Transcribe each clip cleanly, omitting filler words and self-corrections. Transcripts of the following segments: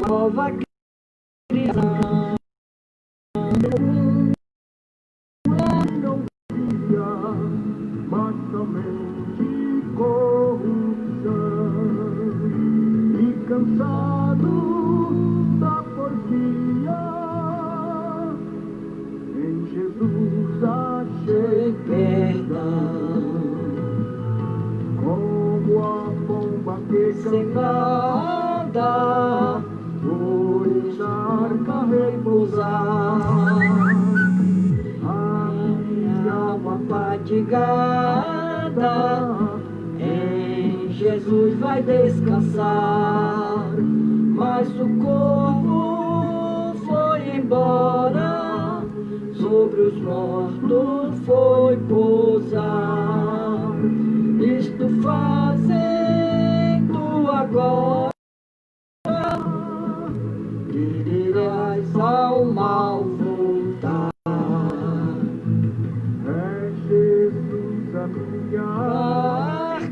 nova criação. Não via, mas somente corrupção. E cansado da porfia, em Jesus achei perdão. Como a pomba que Sembrada foi na arca repousar. alma fatigada, em Jesus vai descansar. Mas o corpo foi embora, sobre os mortos foi pousar. Isto fazem tu agora, que dirás ao mal voltar. É Jesus a minha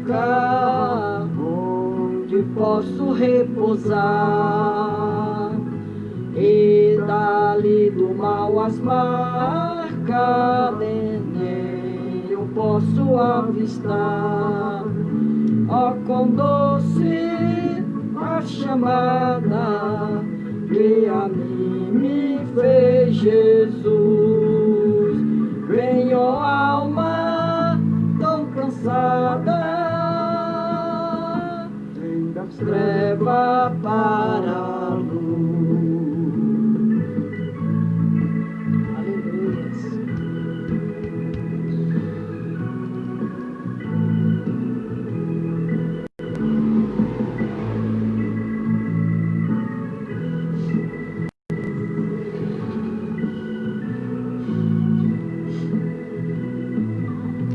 Arca, onde posso repousar, e dali do mal as marcas nem eu posso avistar. Ó, quão doce a chamada que a mim me fez Jesus. Vem, ó alma tão cansada, vem das treva para a luz. Aleluias.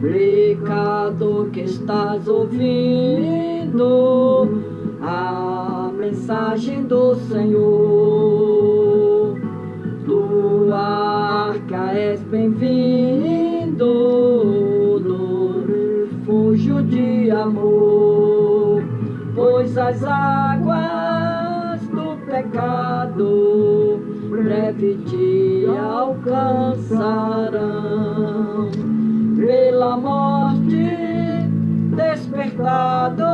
Pecador que estás ouvindo a mensagem do Senhor, tua arca és bem-vindo no refúgio de amor, pois as águas do pecado breve te alcançarão. Pela morte despertado,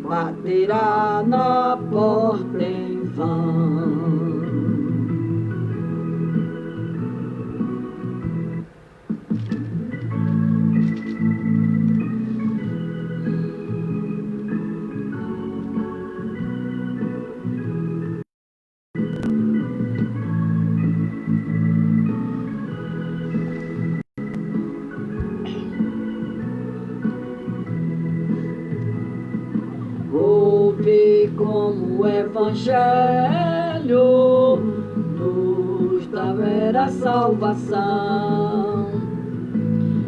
baterá na porta em vão. Ouve como o Evangelho nos dá vera salvação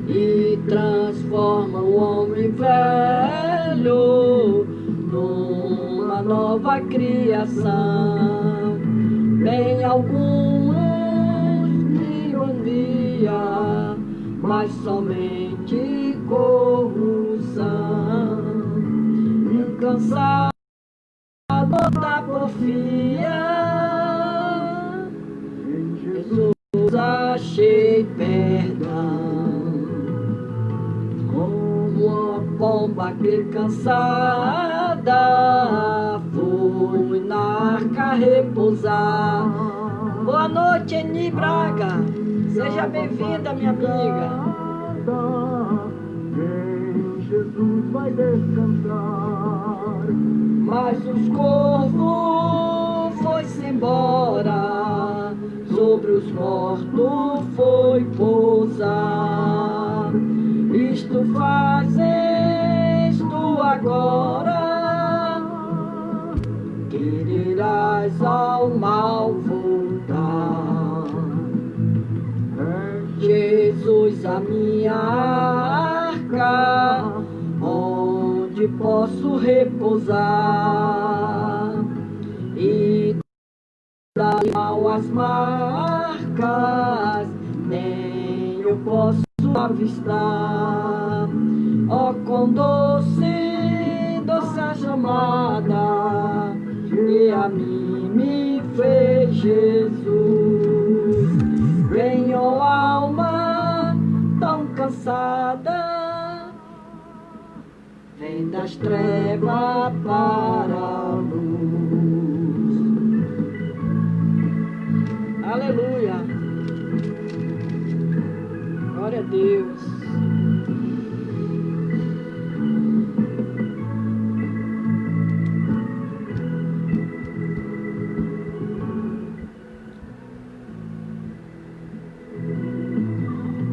e transforma o homem velho numa nova criação. Bem, alguns de um dia, mas somente corrupção. Cansado da porfia, em Jesus achei perdão. Como a pomba que cansada foi na arca repousar. Boa noite, Eni Braga. Seja bem-vinda, minha amiga. Em Jesus vai descansar. Mas os corvos foi-se embora, sobre os mortos foi pousar. Isto fazes tu agora, que dirás ao mal voltar. Jesus, a minha arca, onde posso repousar, e dali mal as marcas nem eu posso avistar. Ó, quão doce pra mim me fez Jesus. Vem, ó alma tão cansada, vem das trevas para a luz. Aleluia. Glória a Deus.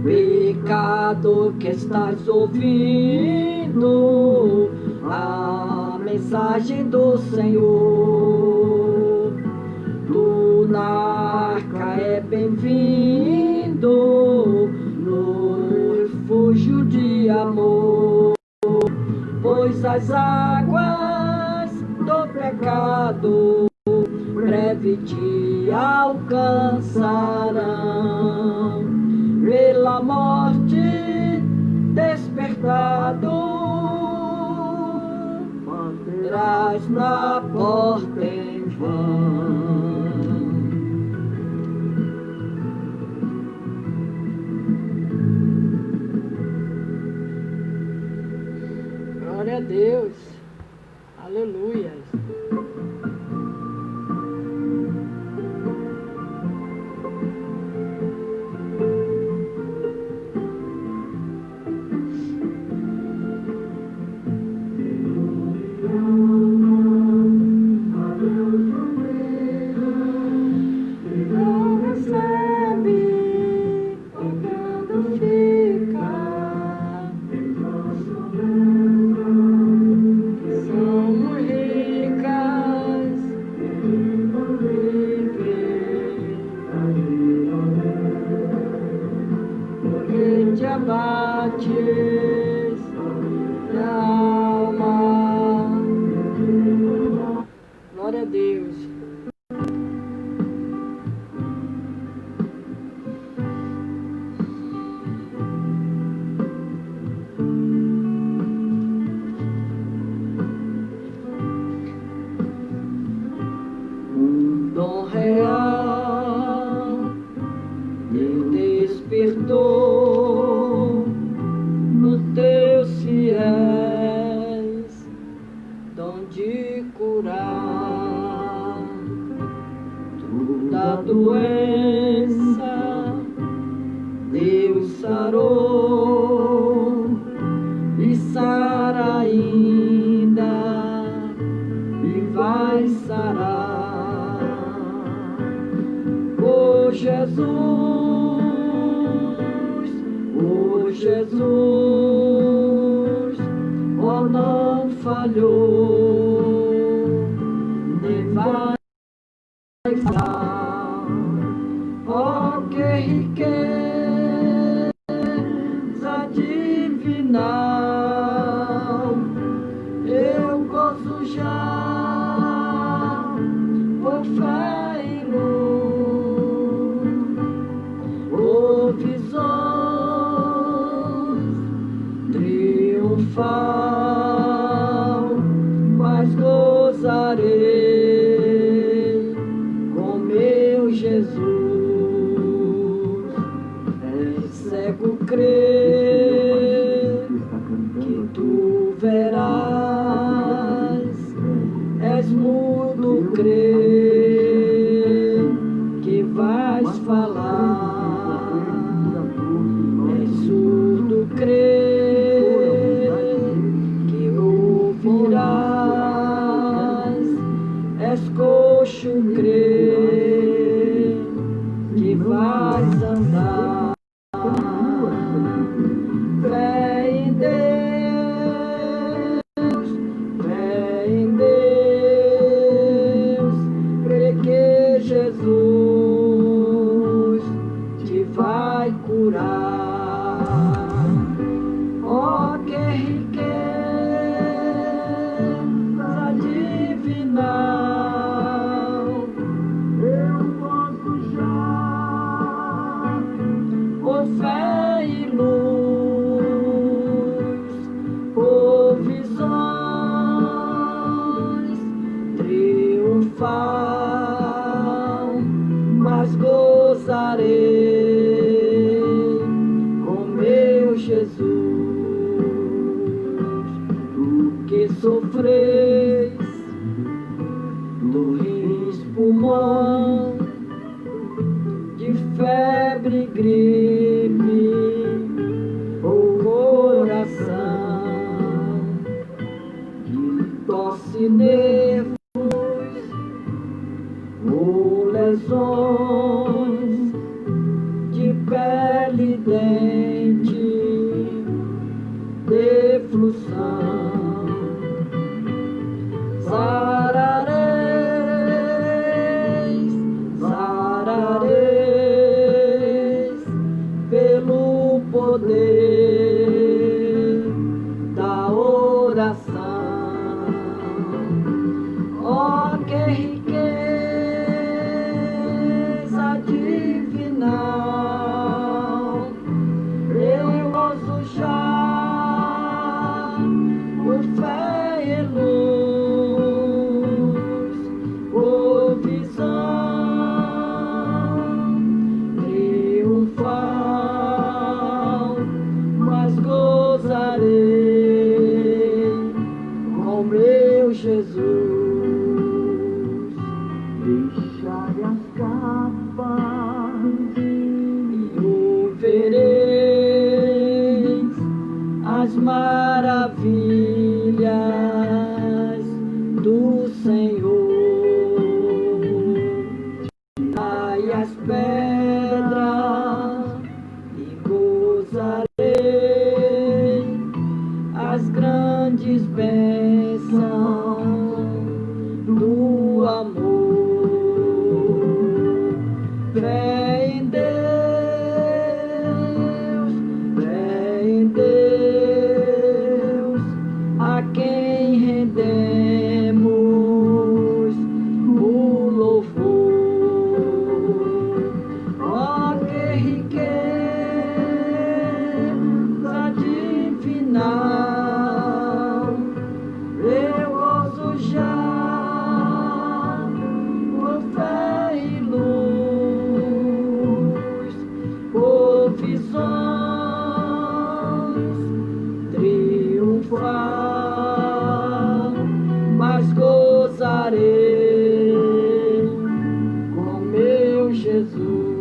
Pecador que estás ouvindo a mensagem do Senhor, tu na arca é bem-vindo, no refúgio de amor, pois as águas do pecado breve te alcançarão. Pela morte despertado, baterás na porta em vão. Glória a Deus. Aleluia. Glória a Deus. Dom real me despertou no teus fiéis, dom de curar toda doença. Deus sarou e sara ainda e vai sarar. Oh Jesus, oh Jesus, oh não falhou, nem vai falhar. Oh que riqueza divinal, eu gozo já por fé e luz. Oh visões triunfal, mas gozarei com meu Jesus. É cego crer que tu verás, és mudo crer que vais falar, és surdo crer que ouvirás, és coxo crer que vais andar. Fé em Deus, fé em Deus, que sofreis dores, pulmão, de febre, gripe ou coração, de tosse, nervos ou lesões de pele, dente, deflução. Sarareis, sarareis, pelo poder da oração. Ó, que riqueza divinal, eu gozo já por fé e luz, por visão triunfal, mas gozarei com meu Jesus. Deixai as capas E ouvireis as maravilhas do Senhor. Tirai as pedras e gozarei as grandes bênçãos do amor. Fé em Deus, fé em Deus, a quem rendemos o louvor. Ó, que riqueza divinal, eu gozo já por fé e luz, por visões triunfal, mas gozarei com meu Jesus.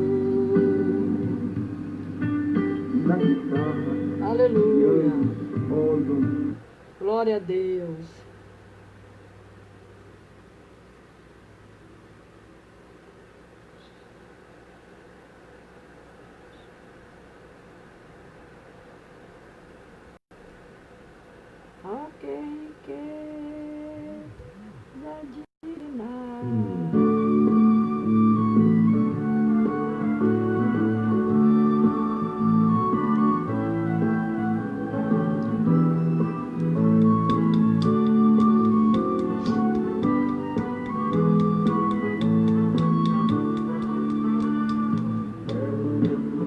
na guitarra, Aleluia, órgão. glória a Deus. Ok, riqueza divinal.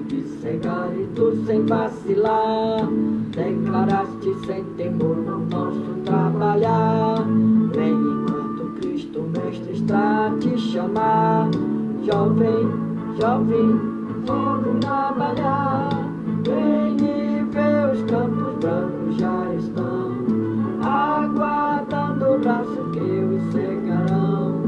De cegar e tu sem vacilar, declaraste sem temor o nosso trabalhar. Vem enquanto Cristo Mestre está a te chamar. Jovem, jovem, vamos trabalhar. Vem e vê os campos brancos já estão aguardando o braço que os cegarão.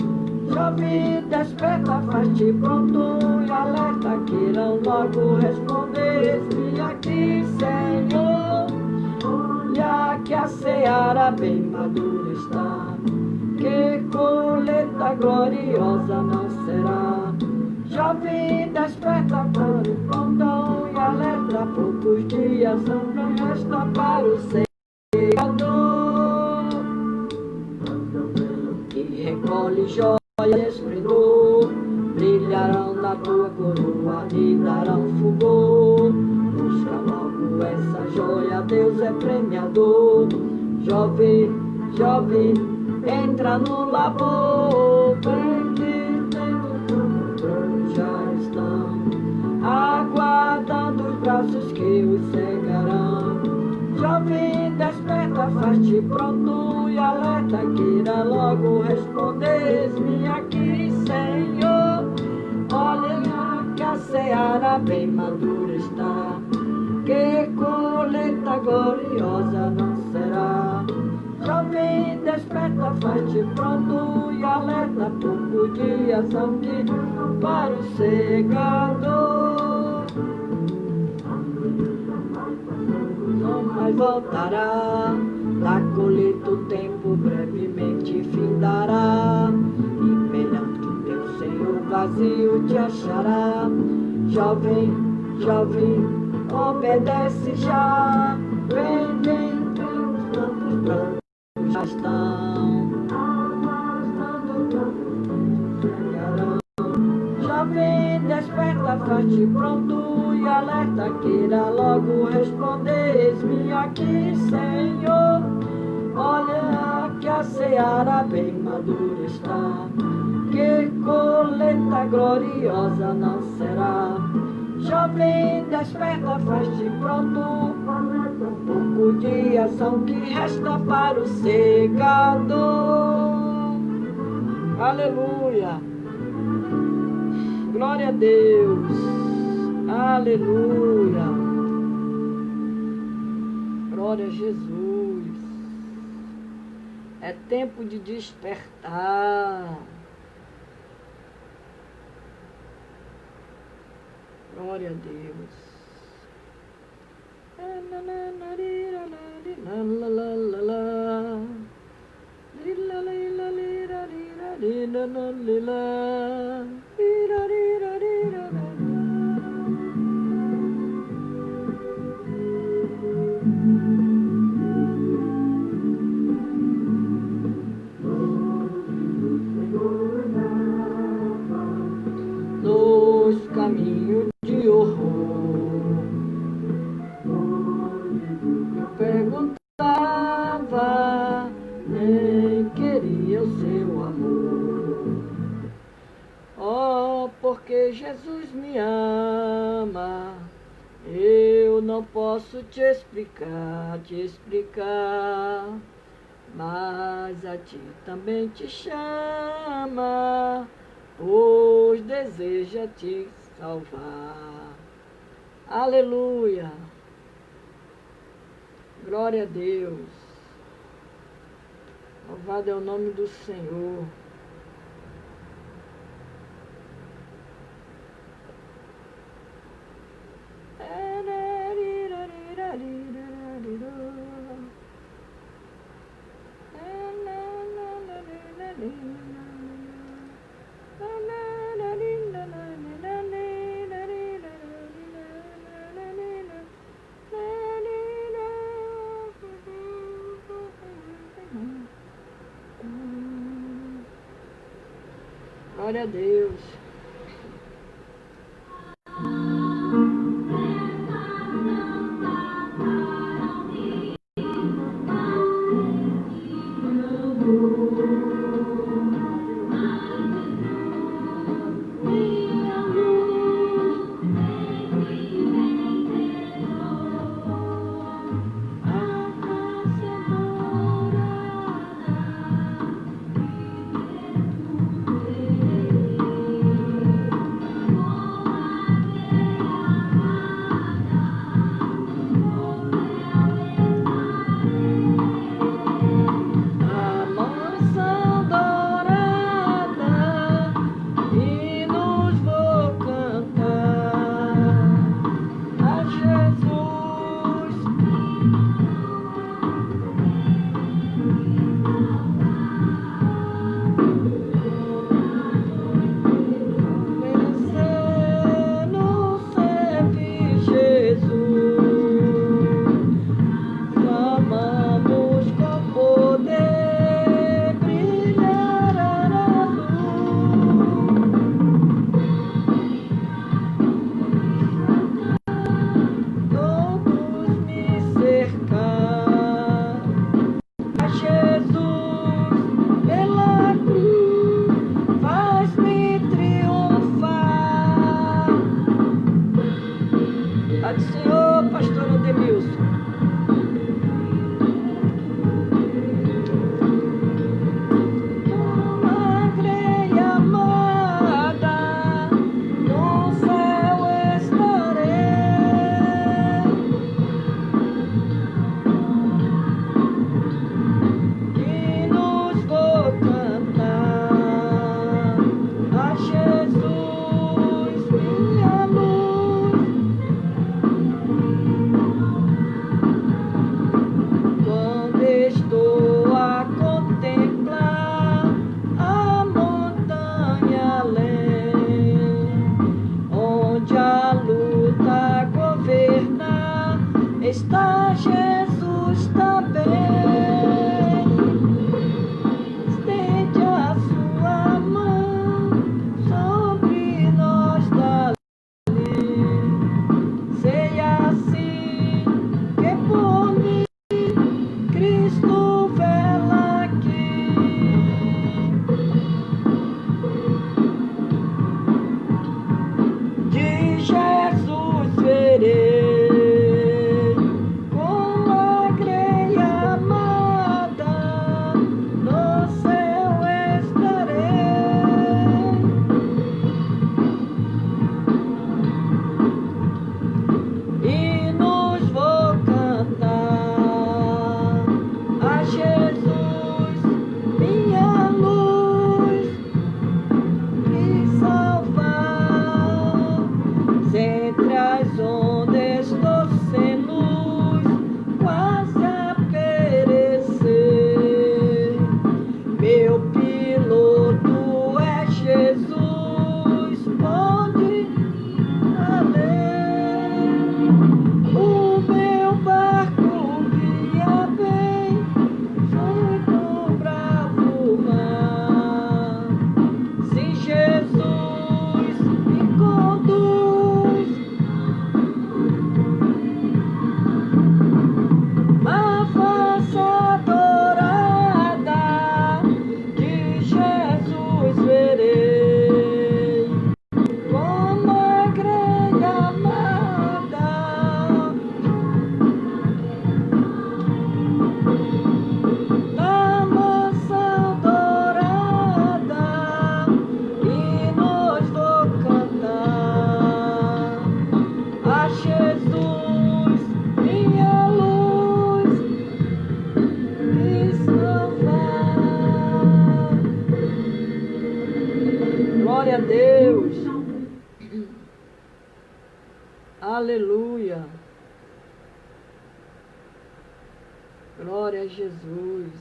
Jovem, desperta, faz-te pronto e alerta, que irão logo responder. Eis-me aqui, Senhor. Olha que a seara bem madura está, que colheita gloriosa não será. Jovem, desperta para o plantão e alerta, poucos dias não resta para o Senhor, que recolhe joia e esplendor, brilharão na tua coroa e darão fulgor. Busca logo essa joia, Deus é premiador. Jovem, jovem, entra no labor. Já estão aguardando os braços que os cegarão. Jovem, desperta, faz-te pronto e alerta, que irá logo responder. Eis-me aqui, Senhor. Olha que a seara bem madura está, que colheita gloriosa não será. Jovem, desperta, faz-te pronto e alerta, pouco dias são que para o segador. Não mais voltará, da colheita o tempo brevemente findará, e perante teu Senhor vazio te achará. Jovem, jovem, obedece já, vem, vem, os campos brancos já estão. Jovem, desperta, faz-te pronto e alerta, queira logo responder. Eis-me aqui, Senhor. Olha que a seara bem madura está, que colheita gloriosa não será. Jovem, desperta, faz-te pronto, poucos dias são que resta para o segador. Aleluia, glória a Deus, aleluia, glória a Jesus. É tempo de despertar. Glória a Deus. Nos caminhos de horror, eu perguntava, nem queria o seu amor. Oh, porque Jesus me ama, eu não posso te explicar, mas a ti também te chama, pois deseja te salvar. Aleluia, glória a Deus, louvado é o nome do Senhor. Glória a Deus. Aleluia. Glória a Jesus.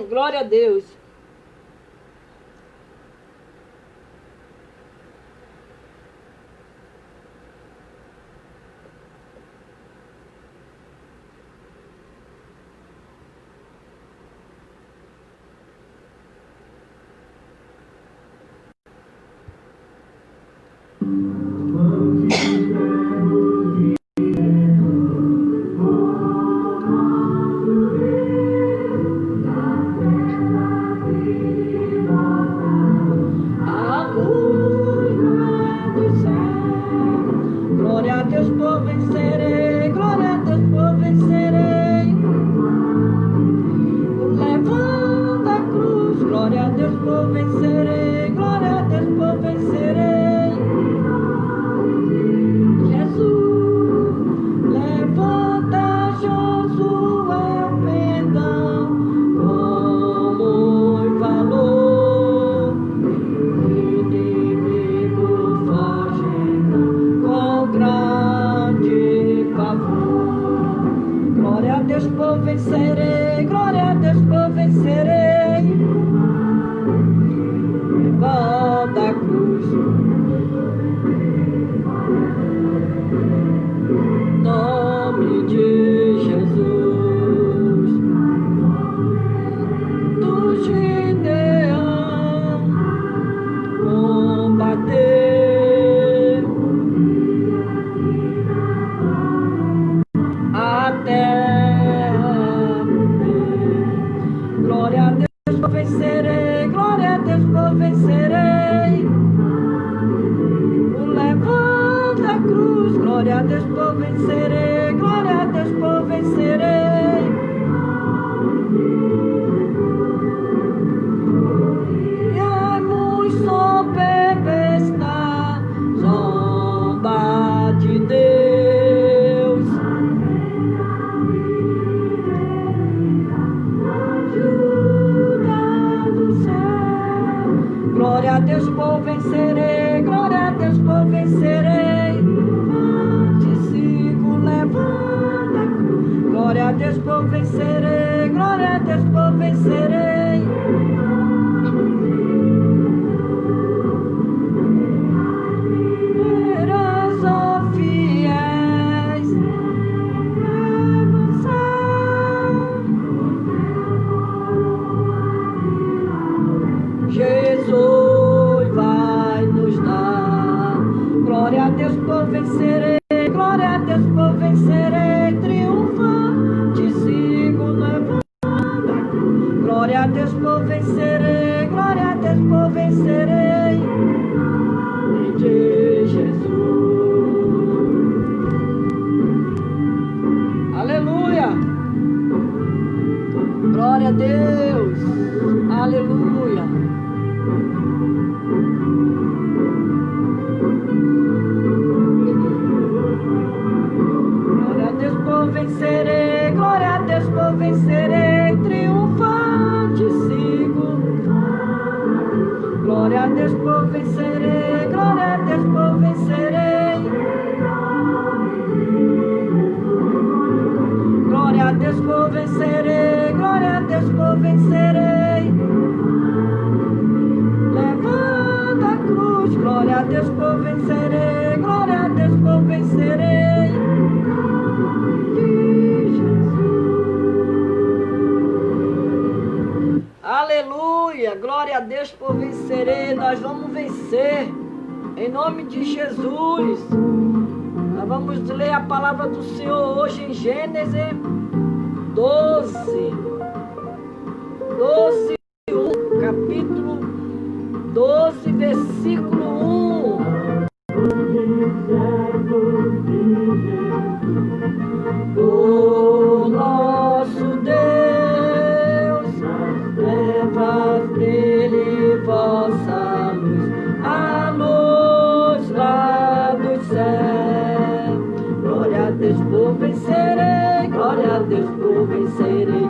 Glória a Deus. Glória a Deus por vencerei. Nós vamos vencer em nome de Jesus. Nós vamos ler a palavra do Senhor hoje em Gênesis 12, 1, capítulo 12, versículo 1. O nosso Deus leva dele vossa luz, a luz lá do céu. Glória a Deus por vencerei, glória a Deus por vencerei.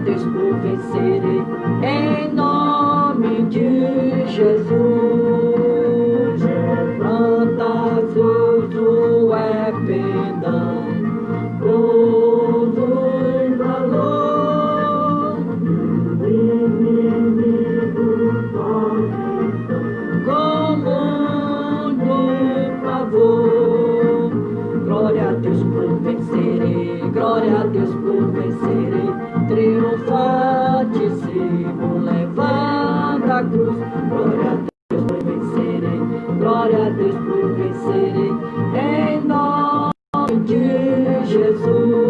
Deus por vencerei, em nome de Jesus. Plantas uso é perdão, gozo e valor. Com muito pavor, glória a Deus por vencerei, glória a Deus por vencerei, triunfante sigo levando a cruz, glória a Deus por vencerei, glória a Deus por vencerei, em nome de Jesus.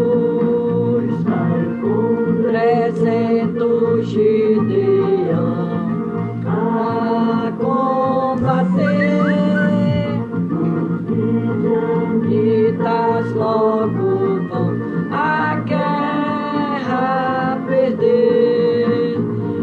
300 Gideão a combater, midianitas logo vão a guerra perder.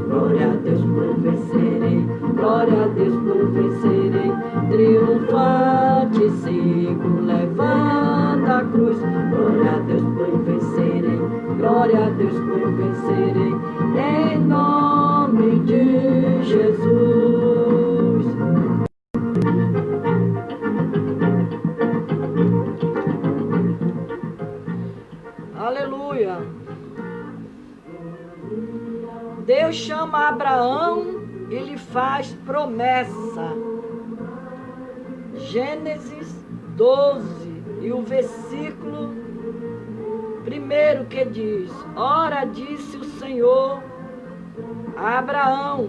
Glória a Deus por vencerei, glória a Deus por vencerei, triunfante sigo levando a cruz. Glória a Deus por vencerei, glória a Deus por vencerei, em nome de Jesus. Aleluia. Deus chama Abraão e lhe faz promessa. Gênesis 12 e o versículo 1 que diz: ora, disse o Senhor a Abraão,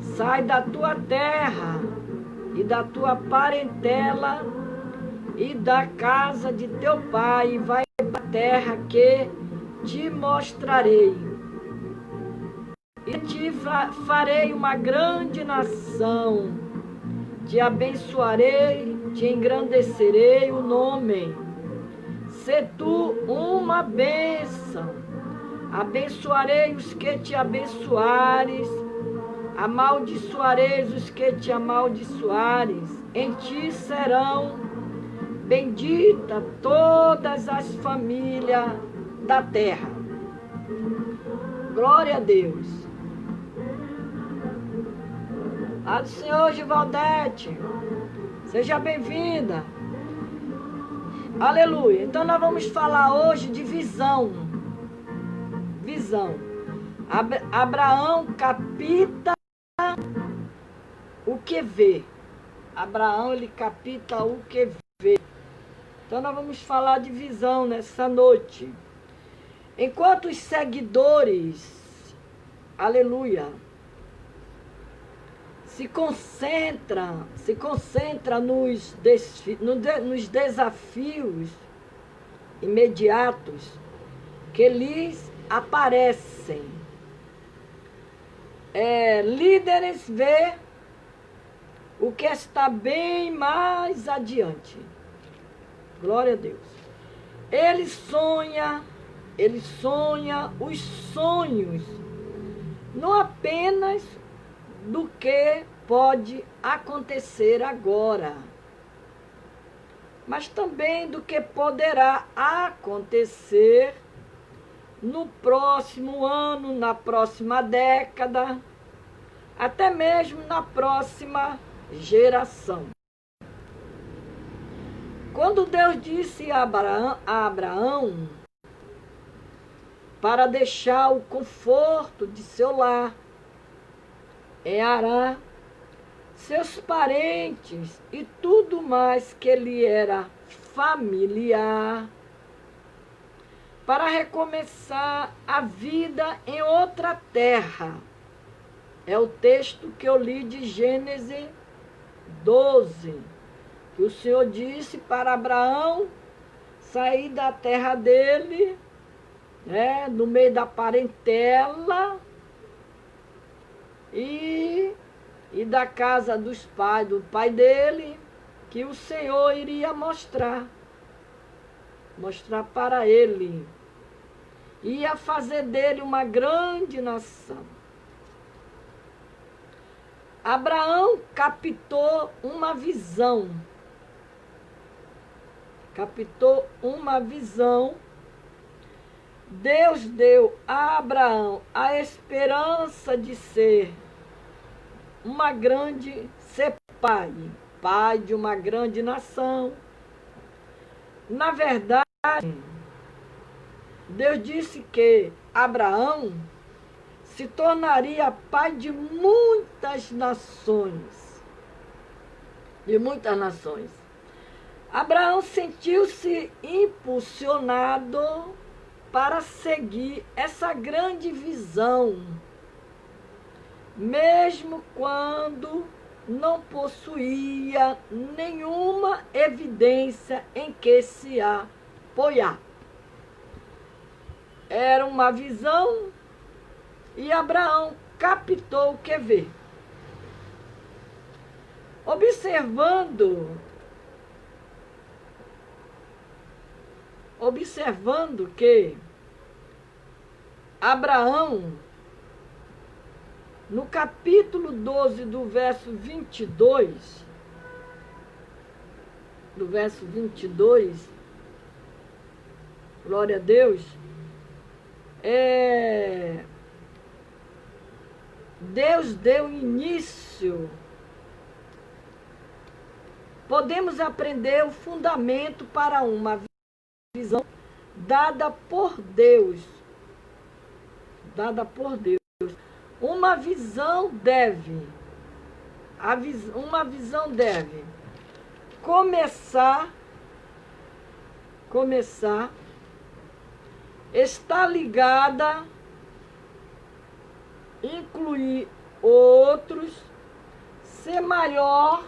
sai da tua terra e da tua parentela e da casa de teu pai e vai para a terra que te mostrarei. E te farei uma grande nação, te abençoarei, te engrandecerei o nome. Se tu uma bênção, abençoarei os que te abençoares, amaldiçoareis os que te amaldiçoares. Em ti serão benditas todas as famílias da terra. Glória a Deus. A do Senhor Givaldete, seja bem-vinda. Aleluia. Então nós vamos falar hoje de visão. Visão. Abraão capta o que vê. Abraão, ele capta o que vê. Então nós vamos falar de visão nessa noite. Enquanto os seguidores, aleluia, se concentra nos desafios imediatos que lhes aparecem. Líderes vê o que está bem mais adiante. Glória a Deus. Ele sonha os sonhos, não apenas do que pode acontecer agora, mas também do que poderá acontecer no próximo ano, na próxima década, até mesmo na próxima geração. Quando Deus disse a Abraão para deixar o conforto de seu lar, em Harã, seus parentes e tudo mais que lhe era familiar, para recomeçar a vida em outra terra. É o texto que eu li de Gênesis 12, que o Senhor disse para Abraão sair da terra dele, no meio da parentela, e da casa do pai dele, que o Senhor iria mostrar para ele. Ia fazer dele uma grande nação. Abraão captou uma visão. Deus deu a Abraão a esperança de ser pai de uma grande nação. Na verdade, Deus disse que Abraão se tornaria pai de muitas nações. De muitas nações. Abraão sentiu-se impulsionado para seguir essa grande visão, mesmo quando não possuía nenhuma evidência em que se apoiar. Era uma visão e Abraão captou o que vê. Observando que Abraão, no capítulo 12, do verso 22, glória a Deus, Deus deu início. Podemos aprender o fundamento para uma visão dada por Deus. Uma visão deve começar, estar ligada, incluir outros, ser maior,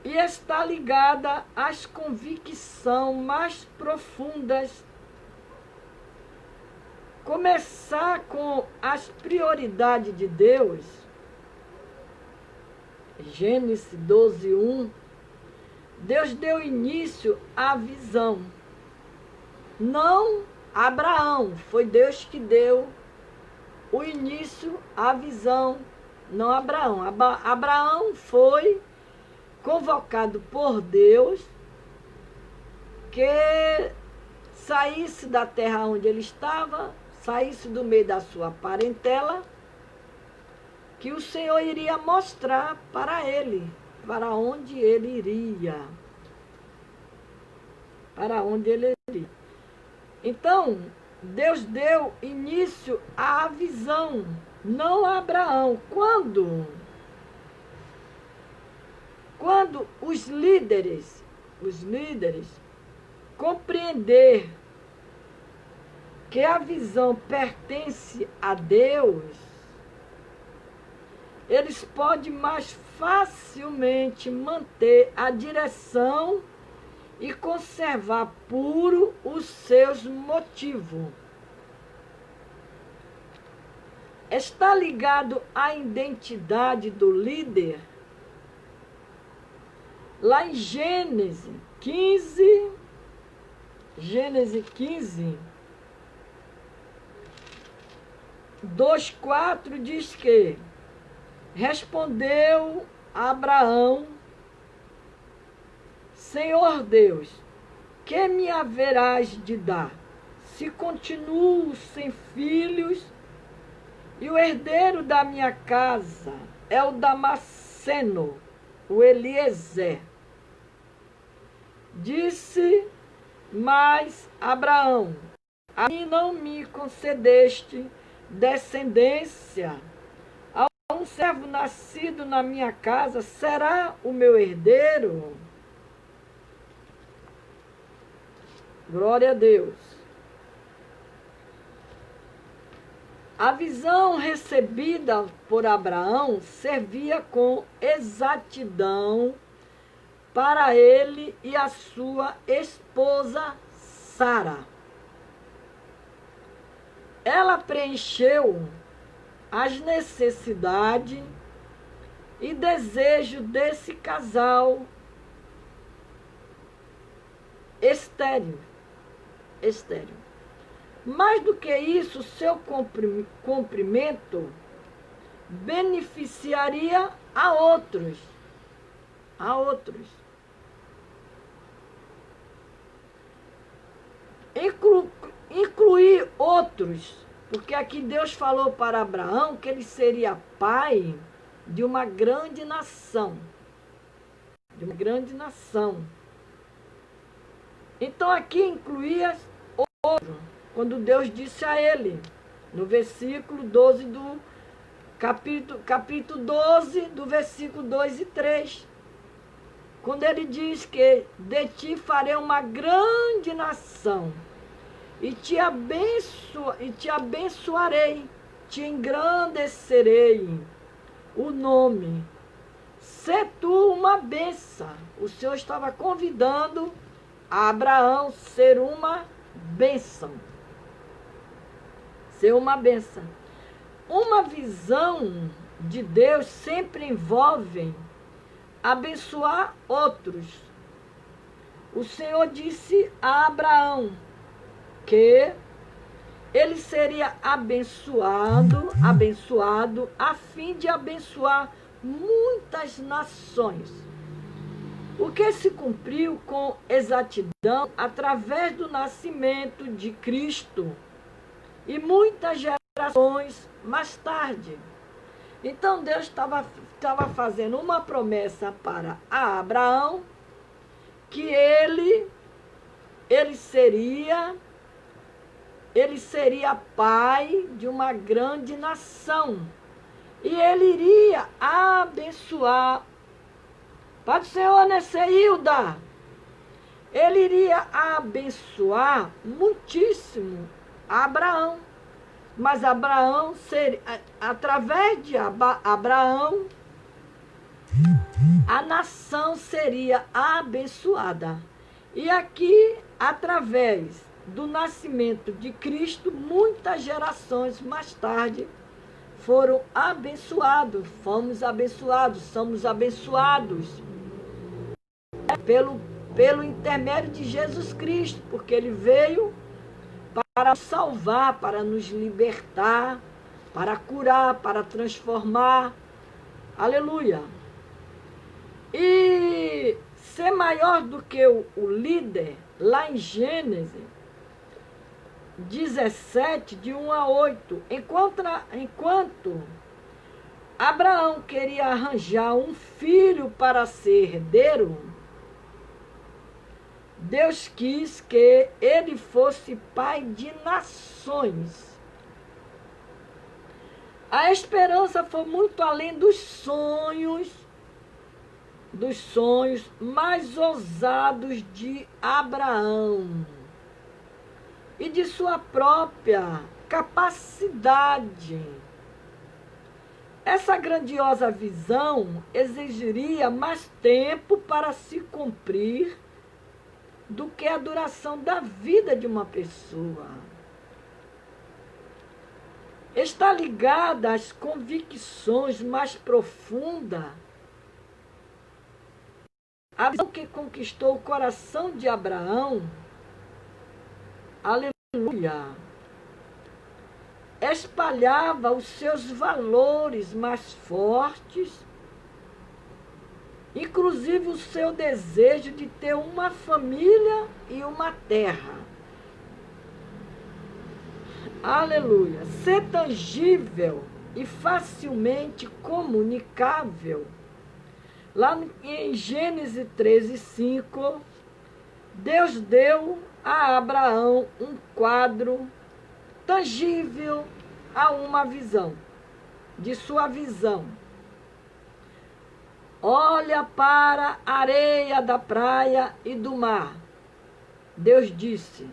e está ligada às convicções mais profundas. Começar com as prioridades de Deus. Gênesis 12:1. Deus deu início à visão. Não Abraão, foi Deus que deu o início à visão, não Abraão. Abraão foi convocado por Deus que saísse da terra onde ele estava, saísse do meio da sua parentela, que o Senhor iria mostrar para ele, para onde ele iria. Então, Deus deu início à visão, não a Abraão. Quando os líderes compreender que a visão pertence a Deus, eles podem mais facilmente manter a direção e conservar puro os seus motivos. Está ligado à identidade do líder. Lá em Gênesis 15, 2:4 diz que respondeu Abraão: Senhor Deus, que me haverás de dar, se continuo sem filhos, e o herdeiro da minha casa é o Damasceno, o Eliezer? Disse mais Abraão: a mim não me concedeste descendência, a um servo nascido na minha casa será o meu herdeiro? Glória a Deus. A visão recebida por Abraão servia com exatidão para ele e a sua esposa Sara. Ela preencheu as necessidades e desejos desse casal estéril. Mais do que isso, seu cumprimento beneficiaria a outros. incluir outros, porque aqui Deus falou para Abraão que ele seria pai de uma grande nação. De uma grande nação. Então aqui incluía outro, quando Deus disse a ele, no versículo 12 do capítulo 12, do versículo 2 e 3, quando ele diz que de ti farei uma grande nação, e te abençoarei, te engrandecerei o nome, sê tu uma bênção. O Senhor estava convidando a Abraão ser uma bênção. Ser uma bênção. Uma visão de Deus sempre envolve abençoar outros. O Senhor disse a Abraão que ele seria abençoado a fim de abençoar muitas nações. O que se cumpriu com exatidão através do nascimento de Cristo e muitas gerações mais tarde. Então Deus estava fazendo uma promessa para Abraão que ele seria pai de uma grande nação. E ele iria abençoar. Pai do Senhor, nessa Hilda. Ele iria abençoar muitíssimo Abraão. Mas Abraão seria, através de Abraão, a nação seria abençoada. E aqui, através do nascimento de Cristo, muitas gerações mais tarde foram abençoados. Fomos abençoados, somos abençoados pelo intermédio de Jesus Cristo, porque ele veio para nos salvar, para nos libertar, para curar, para transformar. Aleluia! E ser maior do que o líder, lá em Gênesis 17, de 1 a 8, enquanto Abraão queria arranjar um filho para ser herdeiro, Deus quis que ele fosse pai de nações. A esperança foi muito além dos sonhos mais ousados de Abraão e de sua própria capacidade. Essa grandiosa visão exigiria mais tempo para se cumprir do que a duração da vida de uma pessoa. Está ligada às convicções mais profundas. A visão que conquistou o coração de Abraão, aleluia, espalhava os seus valores mais fortes, inclusive o seu desejo de ter uma família e uma terra. Aleluia. Ser tangível e facilmente comunicável. Lá em Gênesis 13:5, Deus deu a Abraão um quadro tangível a uma visão, de sua visão. Olha para a areia da praia e do mar, Deus disse,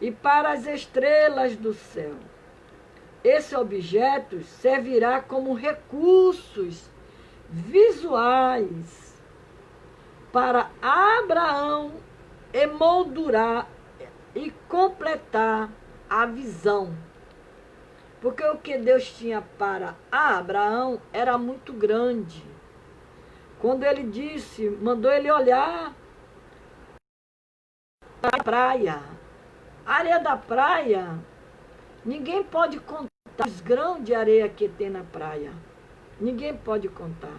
e para as estrelas do céu. Esse objeto servirá como recursos visuais para Abraão emoldurar e completar a visão. Porque o que Deus tinha para Abraão era muito grande. Quando ele disse, mandou ele olhar para a praia. A areia da praia, ninguém pode contar os grãos de areia que tem na praia. Ninguém pode contar.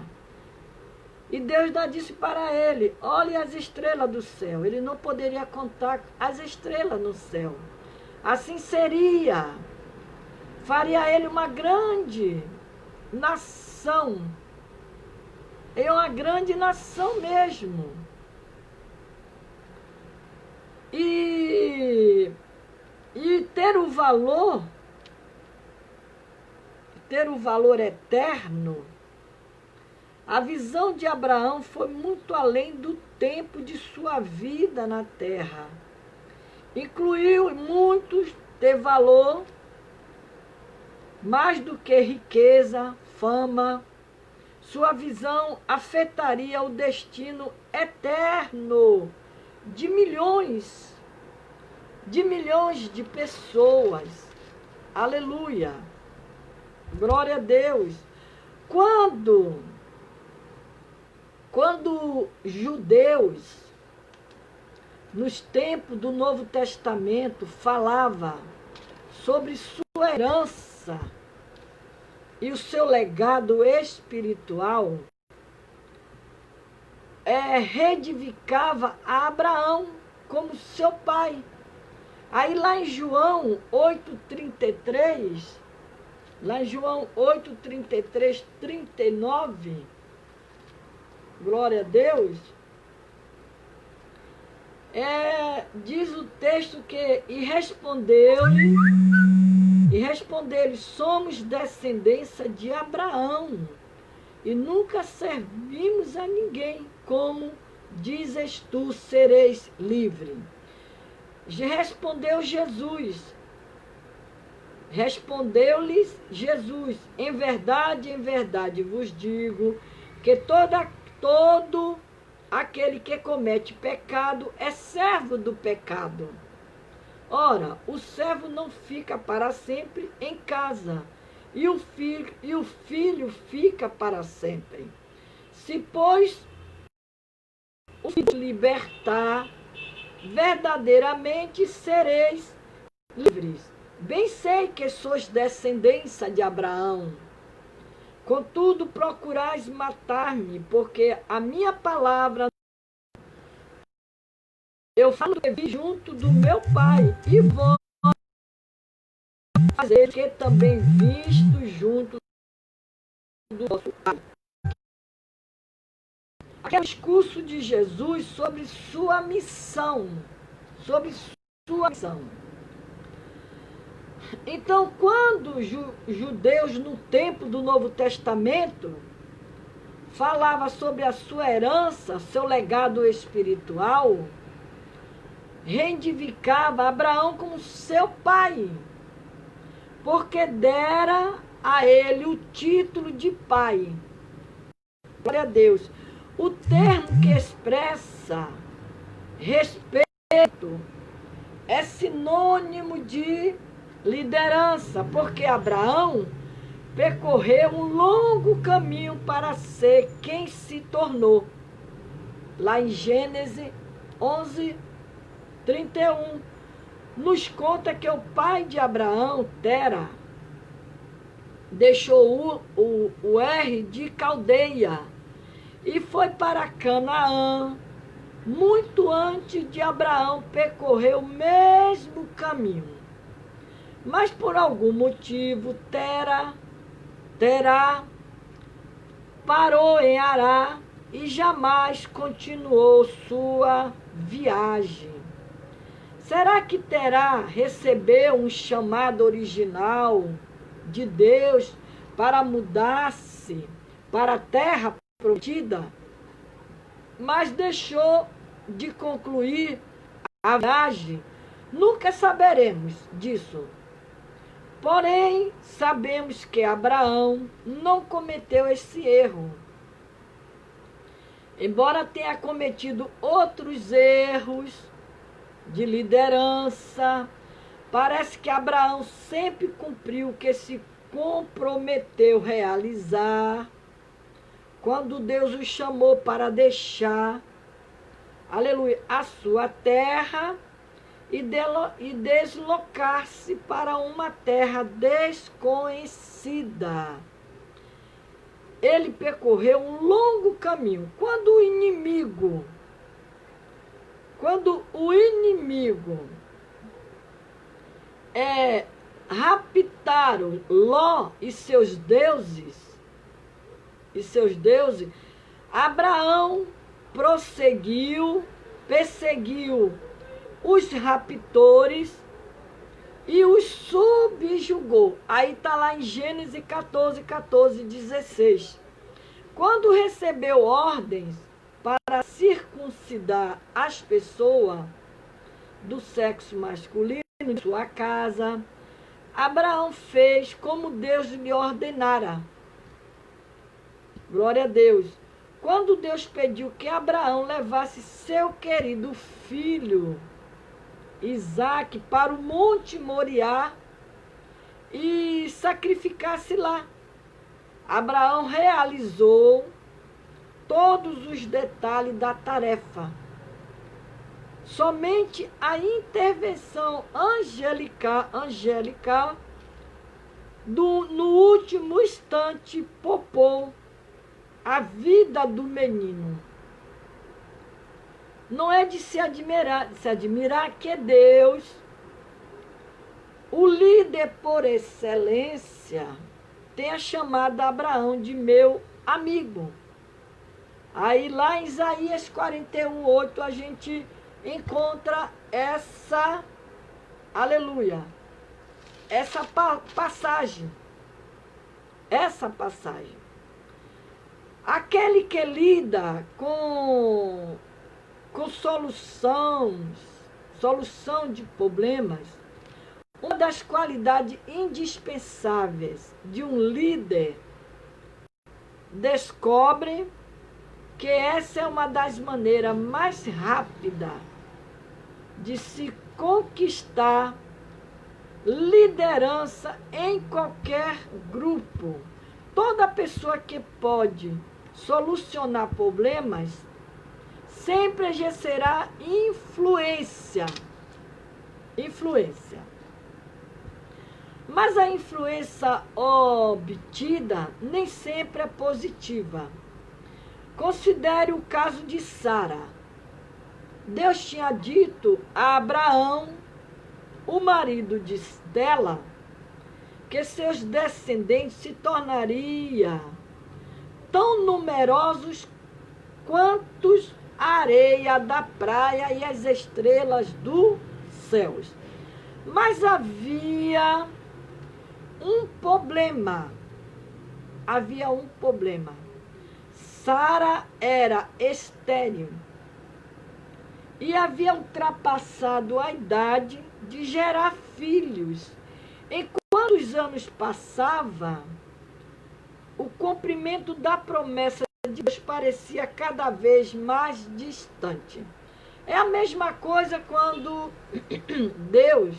E Deus ainda disse para ele: olhe as estrelas do céu. Ele não poderia contar as estrelas no céu. Assim seria. Faria ele uma grande nação. É uma grande nação mesmo. E ter o valor eterno, a visão de Abraão foi muito além do tempo de sua vida na terra. Incluiu muitos ter valor, mais do que riqueza, fama. Sua visão afetaria o destino eterno de milhões de pessoas. Aleluia! Glória a Deus! Quando judeus, nos tempos do Novo Testamento, falava sobre sua herança e o seu legado espiritual, reivindicava a Abraão como seu pai. Aí lá em João 8,33, lá em João 8,33, 39, glória a Deus, diz o texto que, e respondeu-lhe, somos descendência de Abraão, e nunca servimos a ninguém, como dizes tu, sereis livre. Respondeu-lhes Jesus, em verdade vos digo, que todo aquele que comete pecado é servo do pecado. Ora, o servo não fica para sempre em casa, e o filho fica para sempre. Se, pois, o filho libertar, verdadeiramente sereis livres. Bem sei que sois descendência de Abraão. Contudo, procurais matar-me, porque a minha palavra eu falo que vi junto do meu Pai, e vou fazer que também visto junto do vosso Pai. Aquele discurso de Jesus sobre sua missão. Então, quando judeus no tempo do Novo Testamento falava sobre a sua herança, seu legado espiritual, reivindicava Abraão como seu pai, porque dera a ele o título de pai. Glória a Deus. O termo que expressa respeito é sinônimo de liderança, porque Abraão percorreu um longo caminho para ser quem se tornou. Lá em Gênesis 11:31, nos conta que o pai de Abraão, Tera, deixou o de Caldeia e foi para Canaã, muito antes de Abraão percorrer o mesmo caminho. Mas por algum motivo, Terá parou em Ará e jamais continuou sua viagem. Será que Terá recebeu um chamado original de Deus para mudar-se para a terra prometida, mas deixou de concluir a viagem? Nunca saberemos disso. Porém, sabemos que Abraão não cometeu esse erro. Embora tenha cometido outros erros de liderança, parece que Abraão sempre cumpriu o que se comprometeu a realizar quando Deus o chamou para deixar, aleluia, a sua terra e deslocar-se para uma terra desconhecida. ele percorreu um longo caminho. Quando o inimigo raptaram Ló e seus deuses, Abraão perseguiu os raptores e os subjugou. Aí está lá em Gênesis 14:16. Quando recebeu ordens para circuncidar as pessoas do sexo masculino em sua casa, Abraão fez como Deus lhe ordenara. Glória a Deus. Quando Deus pediu que Abraão levasse seu querido filho Isaque para o Monte Moriá e sacrificasse lá, Abraão realizou todos os detalhes da tarefa. Somente a intervenção angelical no último instante poupou a vida do menino. Não é de se admirar que Deus, o líder por excelência, tenha chamado Abraão de meu amigo. Aí lá em Isaías 41:8 a gente encontra essa, aleluia, essa passagem. Aquele que lida com solução de problemas, uma das qualidades indispensáveis de um líder, descobre que essa é uma das maneiras mais rápidas de se conquistar liderança em qualquer grupo. Toda pessoa que pode solucionar problemas sempre exercerá influência. Mas a influência obtida nem sempre é positiva. Considere o caso de Sara. Deus tinha dito a Abraão, o marido dela, que seus descendentes se tornariam tão numerosos quanto a areia da praia e as estrelas dos céus. Mas havia um problema. Sara era estéril e havia ultrapassado a idade de gerar filhos. Enquanto os anos passavam, o cumprimento da promessa de Deus parecia cada vez mais distante. É a mesma coisa quando Deus,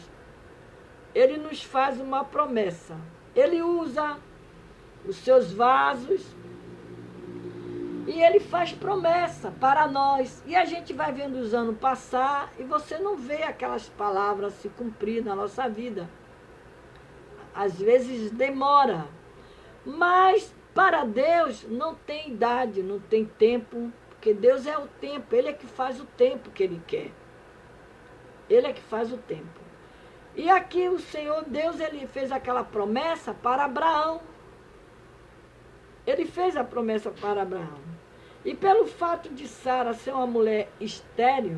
ele nos faz uma promessa. Ele usa os seus vasos e ele faz promessa para nós. E a gente vai vendo os anos passar e você não vê aquelas palavras se cumprir na nossa vida. Às vezes demora. Mas para Deus não tem idade, não tem tempo, porque Deus é o tempo, Ele é que faz o tempo que Ele quer. Ele é que faz o tempo. E aqui o Senhor Deus, Ele fez aquela promessa para Abraão. Ele fez a promessa para Abraão. E pelo fato de Sara ser uma mulher estéril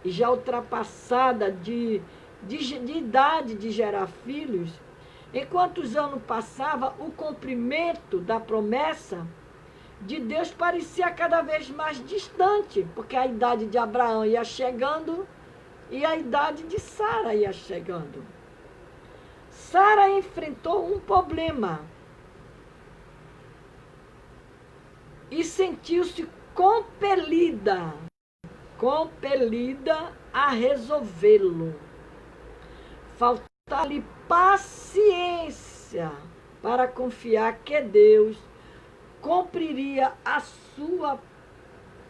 e já ultrapassada de idade de gerar filhos, enquanto os anos passavam, o cumprimento da promessa de Deus parecia cada vez mais distante, porque a idade de Abraão ia chegando e a idade de Sara ia chegando. Sara enfrentou um problema e sentiu-se compelida a resolvê-lo. Faltava-lhe paciência para confiar que Deus cumpriria a sua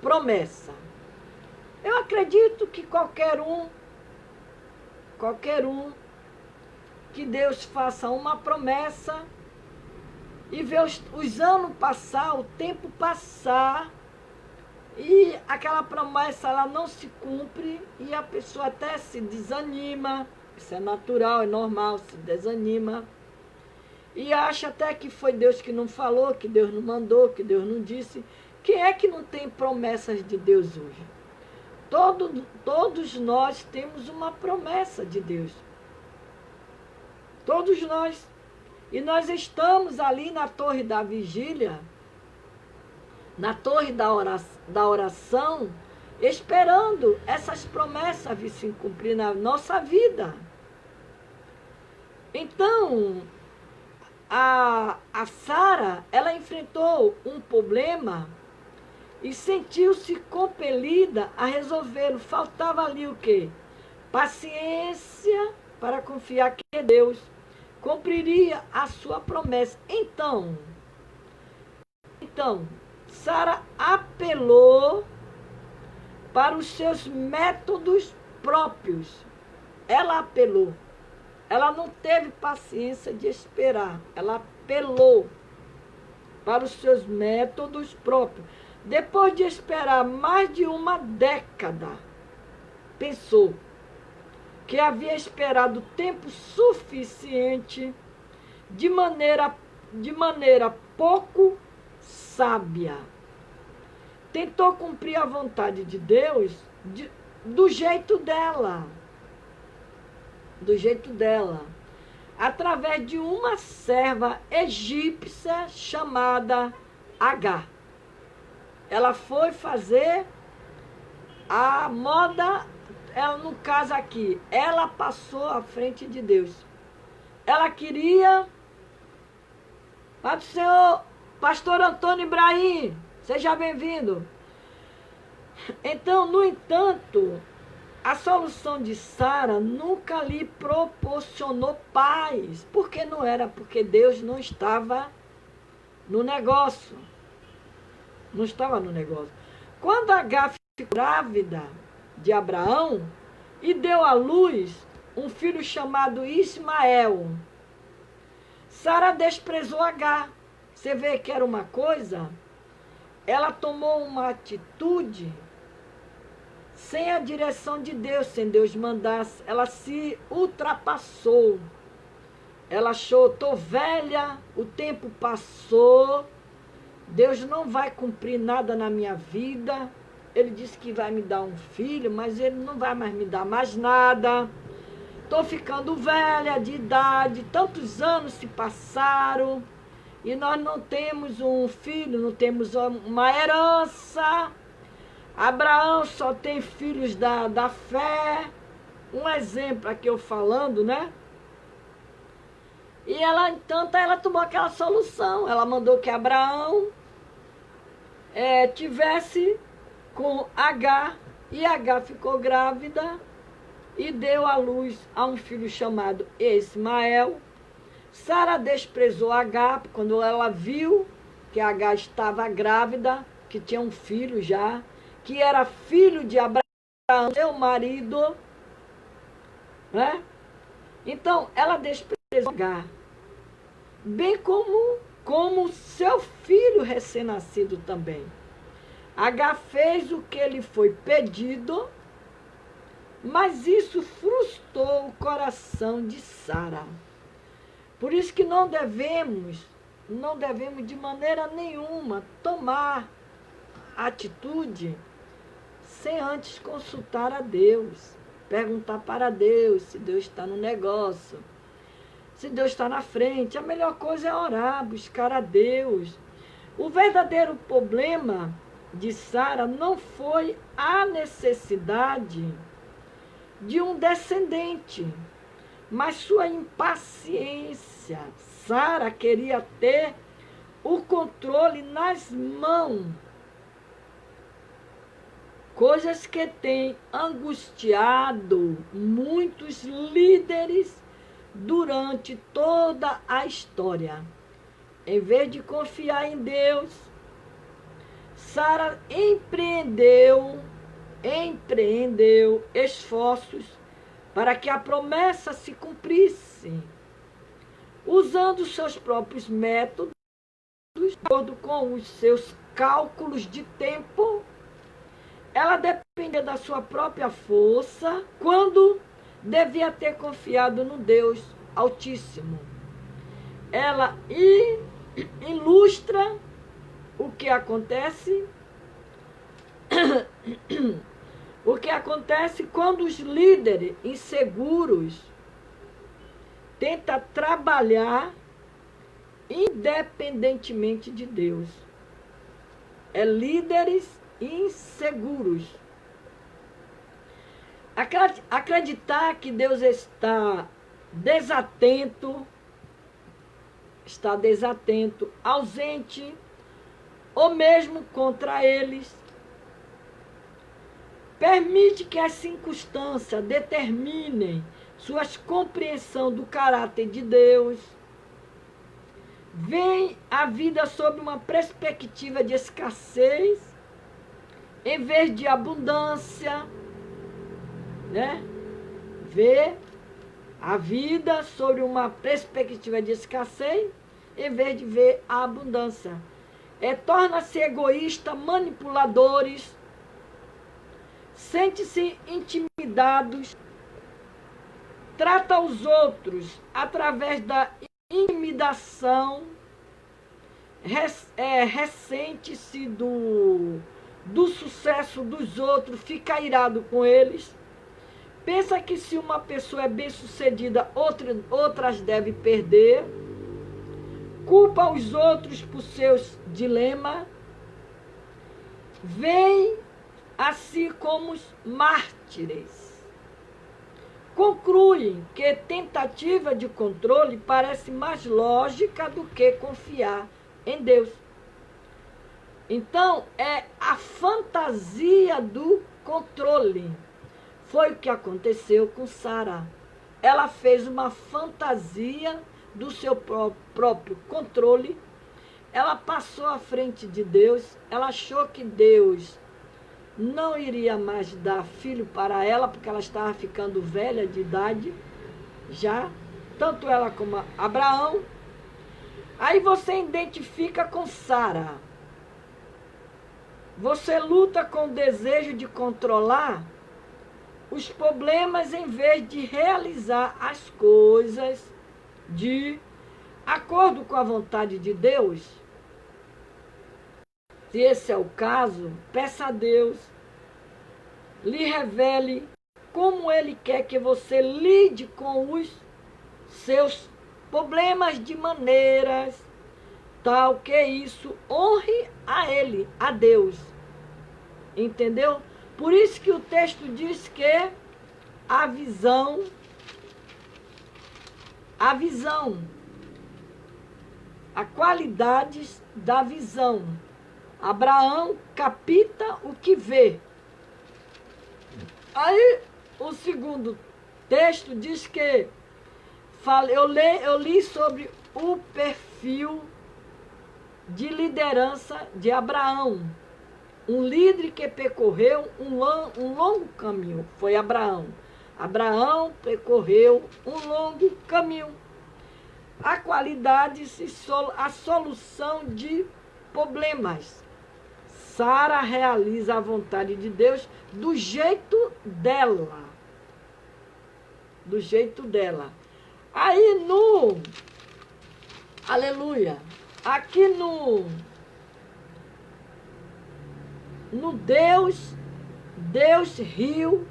promessa. Eu acredito que qualquer um que Deus faça uma promessa, e ver os anos passar, o tempo passar, e aquela promessa ela não se cumpre, e a pessoa até se desanima. Isso é natural, é normal, se desanima. E acha até que foi Deus que não falou, que Deus não mandou, que Deus não disse. Quem é que não tem promessas de Deus hoje? Todos nós temos uma promessa de Deus. Todos nós. E nós estamos ali na torre da vigília, na torre da oração, esperando essas promessas vir se cumprir na nossa vida. Então, a Sara, ela enfrentou um problema e sentiu-se compelida a resolvê-lo. Faltava ali o quê? Paciência para confiar que Deus cumpriria a sua promessa. Então, Sara apelou para os seus métodos próprios. Ela apelou. Ela não teve paciência de esperar. Ela apelou para os seus métodos próprios. Depois de esperar mais de uma década, pensou que havia esperado tempo suficiente de maneira pouco sábia. Tentou cumprir a vontade de Deus do jeito dela. Do jeito dela. Através de uma serva egípcia chamada Agar. Ela foi fazer a moda, ela, no caso aqui, ela passou à frente de Deus. Ela queria... Pai do Senhor, pastor Antônio Ibrahim, seja bem-vindo. Então, no entanto, a solução de Sara nunca lhe proporcionou paz. Por que não era? Porque Deus não estava no negócio. Não estava no negócio. Quando Agar ficou grávida de Abraão e deu à luz um filho chamado Ismael, Sara desprezou Agar. Você vê que era uma coisa? Ela tomou uma atitude sem a direção de Deus, sem Deus mandar. Ela se ultrapassou. Ela achou, estou velha, o tempo passou, Deus não vai cumprir nada na minha vida. Ele disse que vai me dar um filho, mas ele não vai mais me dar mais nada. Estou ficando velha de idade, tantos anos se passaram e nós não temos um filho, não temos uma herança. Abraão só tem filhos da fé. Um exemplo aqui eu falando, né? E ela tomou aquela solução. Ela mandou que Abraão tivesse com Agar, e Agar ficou grávida e deu à luz a um filho chamado Ismael. Sara desprezou Agar quando ela viu que Agar estava grávida, que tinha um filho já, que era filho de Abraão, seu marido, né? Então, ela desprezou Agar, bem como seu filho recém-nascido também. Agar fez o que lhe foi pedido, mas isso frustrou o coração de Sara. Por isso que não devemos de maneira nenhuma tomar atitude sem antes consultar a Deus, perguntar para Deus se Deus está no negócio, se Deus está na frente. A melhor coisa é orar, buscar a Deus. O verdadeiro problema de Sara não foi a necessidade de um descendente, mas sua impaciência. Sara queria ter o controle nas mãos, coisas que têm angustiado muitos líderes durante toda a história. Em vez de confiar em Deus, Sara empreendeu esforços para que a promessa se cumprisse, usando seus próprios métodos acordo com os seus cálculos de tempo, ela dependia da sua própria força, quando devia ter confiado no Deus Altíssimo. Ela ilustra o que acontece o que acontece quando os líderes inseguros tentam trabalhar independentemente de Deus. É líderes inseguros. Acreditar que Deus está desatento, ausente, ou mesmo contra eles, permite que as circunstâncias determinem sua compreensão do caráter de Deus. Vem a vida sob uma perspectiva de escassez, em vez de abundância, né? Vê a vida sobre uma perspectiva de escassez, em vez de ver a abundância. Torna-se egoísta, manipuladores, sente-se intimidados, trata os outros através da intimidação, ressente-se do sucesso dos outros, fica irado com eles, pensa que se uma pessoa é bem-sucedida, outras devem perder, culpa os outros por seus dilemas, vem a si como os mártires. Concluem que tentativa de controle parece mais lógica do que confiar em Deus. Então, é a fantasia do controle. Foi o que aconteceu com Sara. Ela fez uma fantasia do seu próprio controle. Ela passou à frente de Deus. Ela achou que Deus não iria mais dar filho para ela, porque ela estava ficando velha de idade, já, tanto ela como Abraão. Aí você identifica com Sara. Você luta com o desejo de controlar os problemas em vez de realizar as coisas de acordo com a vontade de Deus. Se esse é o caso, peça a Deus, lhe revele como Ele quer que você lide com os seus problemas de maneiras tal que isso honre a Ele, a Deus. Entendeu? Por isso que o texto diz que a visão, a qualidades da visão. Abraão capta o que vê. Aí o segundo texto diz que eu li sobre o perfil de liderança de Abraão. Um líder que percorreu um longo caminho foi Abraão. Abraão percorreu um longo caminho. A qualidade, a solução de problemas. Sara realiza a vontade de Deus do jeito dela. Do jeito dela. Aí aleluia, aqui no Deus riu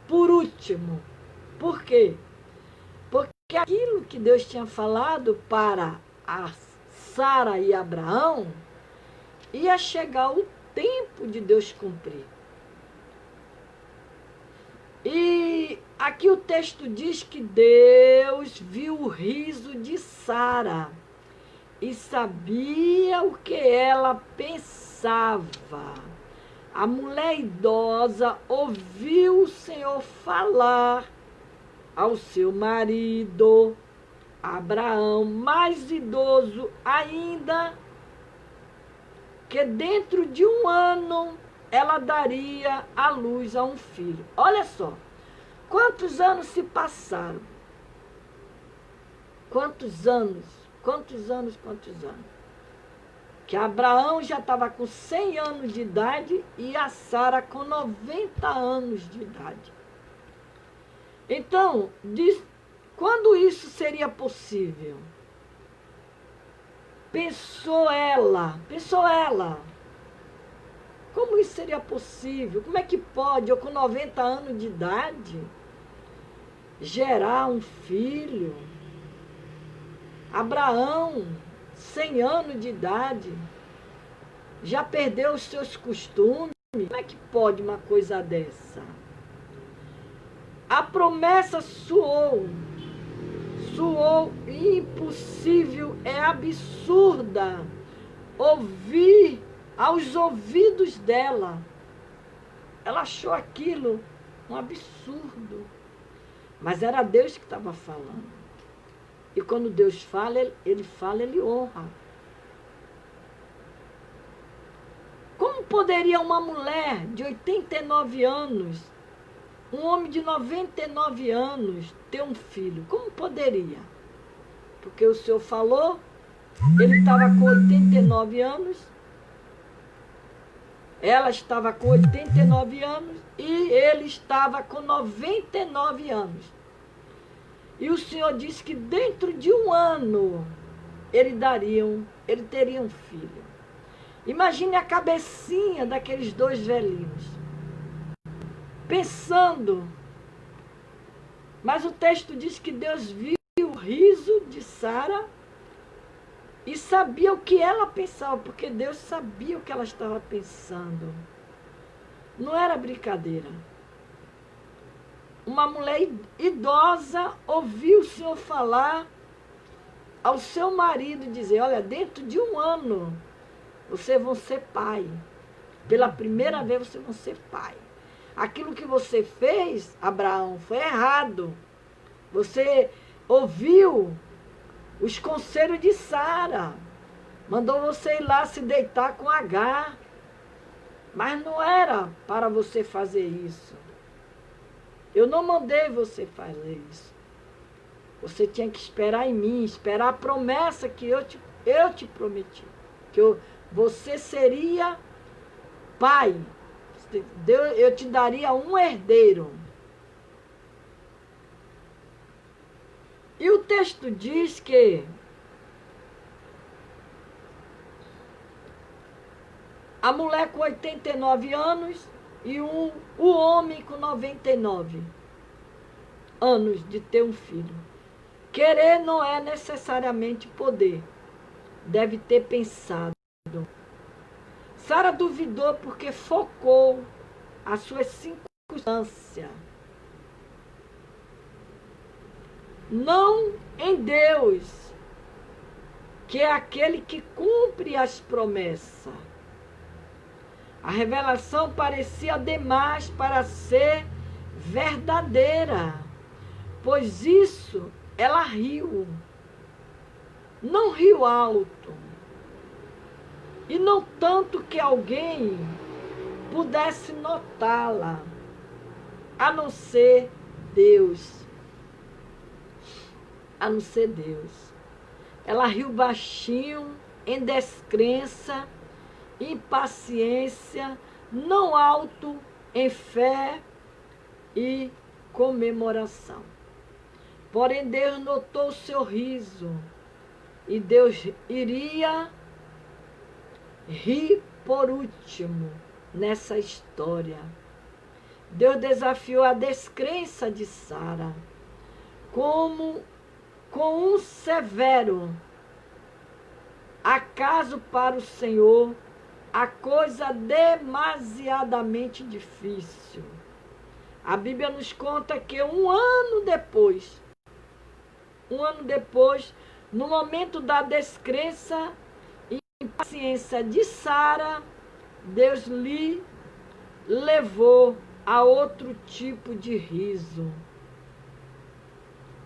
por último. Por quê? Porque aquilo que Deus tinha falado para a Sara e Abraão, ia chegar o tempo de Deus cumprir. E aqui o texto diz que Deus viu o riso de Sara e sabia o que ela pensava. A mulher idosa ouviu o Senhor falar ao seu marido, Abraão, mais idoso ainda, que dentro de 1 ano ela daria à luz a um filho. Olha só, quantos anos se passaram? Quantos anos? que Abraão já estava com 100 anos de idade e a Sara com 90 anos de idade. Então, quando isso seria possível? Pensou ela, como isso seria possível? Como é que pode, eu com 90 anos de idade, gerar um filho? Abraão, 100 anos de idade, já perdeu os seus costumes. Como é que pode uma coisa dessa? A promessa soou impossível, é absurda ouvir aos ouvidos dela. Ela achou aquilo um absurdo. Mas era Deus que estava falando. E quando Deus fala, ele honra. Como poderia uma mulher de 89 anos, um homem de 99 anos, ter um filho? Como poderia? Porque o Senhor falou, ele estava com 89 anos, ela estava com 89 anos e ele estava com 99 anos. E o Senhor disse que dentro de um ano ele teria um filho. Imagine a cabecinha daqueles dois velhinhos, pensando. Mas o texto diz que Deus viu o riso de Sara e sabia o que ela pensava, porque Deus sabia o que ela estava pensando. Não era brincadeira. Uma mulher idosa ouviu o Senhor falar ao seu marido, dizer, olha, dentro de um ano vocês vão ser pai. Pela primeira vez vocês vão ser pai. Aquilo que você fez, Abraão, foi errado. Você ouviu os conselhos de Sara. Mandou você ir lá se deitar com Agar. Mas não era para você fazer isso. Eu não mandei você fazer isso. Você tinha que esperar em mim, esperar a promessa que eu te prometi. Que você seria pai. Eu te daria um herdeiro. E o texto diz que a mulher com 89 anos e o homem com 99 anos de ter um filho. Querer não é necessariamente poder. Deve ter pensado. Sara duvidou porque focou as suas circunstâncias. Não em Deus, que é aquele que cumpre as promessas. A revelação parecia demais para ser verdadeira, pois isso ela riu. Não riu alto. E não tanto que alguém pudesse notá-la, a não ser Deus. A não ser Deus. Ela riu baixinho, em descrença, impaciência, não alto, em fé e comemoração. Porém, Deus notou o seu riso e Deus iria rir por último nessa história. Deus desafiou a descrença de Sara com um severo: acaso para o Senhor a coisa demasiadamente difícil? A Bíblia nos conta que um ano depois, no momento da descrença e impaciência de Sara, Deus lhe levou a outro tipo de riso.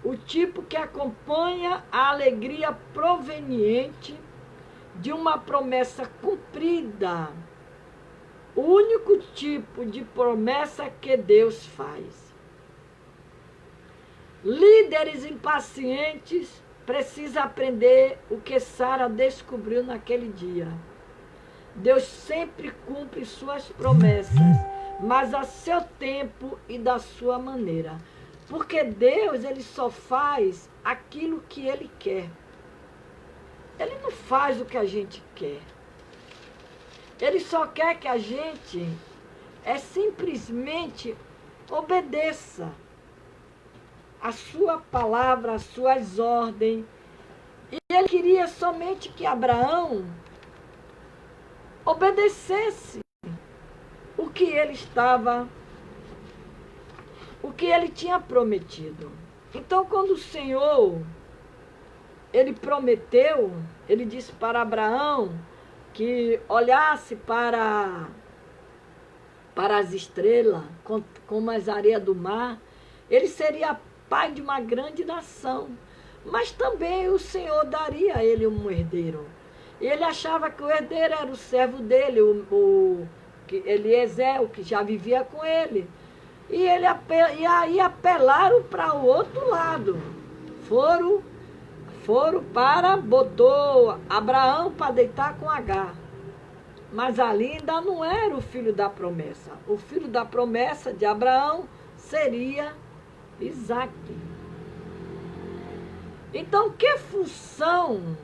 O tipo que acompanha a alegria proveniente de uma promessa cumprida. O único tipo de promessa que Deus faz. Líderes impacientes precisam aprender o que Sara descobriu naquele dia. Deus sempre cumpre suas promessas, mas a seu tempo e da sua maneira. Porque Deus, ele só faz aquilo que ele quer. Ele não faz o que a gente quer. Ele só quer que a gente simplesmente obedeça a sua palavra, as suas ordens. E ele queria somente que Abraão obedecesse o que ele tinha prometido. Então, quando o Senhor, ele prometeu, ele disse para Abraão que olhasse para as estrelas, como as areias do mar, ele seria pai de uma grande nação. Mas também o Senhor daria a ele um herdeiro. E ele achava que o herdeiro era o servo dele, o Eliezer, o que já vivia com ele. E aí apelaram para o outro lado. Botou Abraão para deitar com Agar. Mas ali ainda não era o filho da promessa. O filho da promessa de Abraão seria Isaque. Então, que função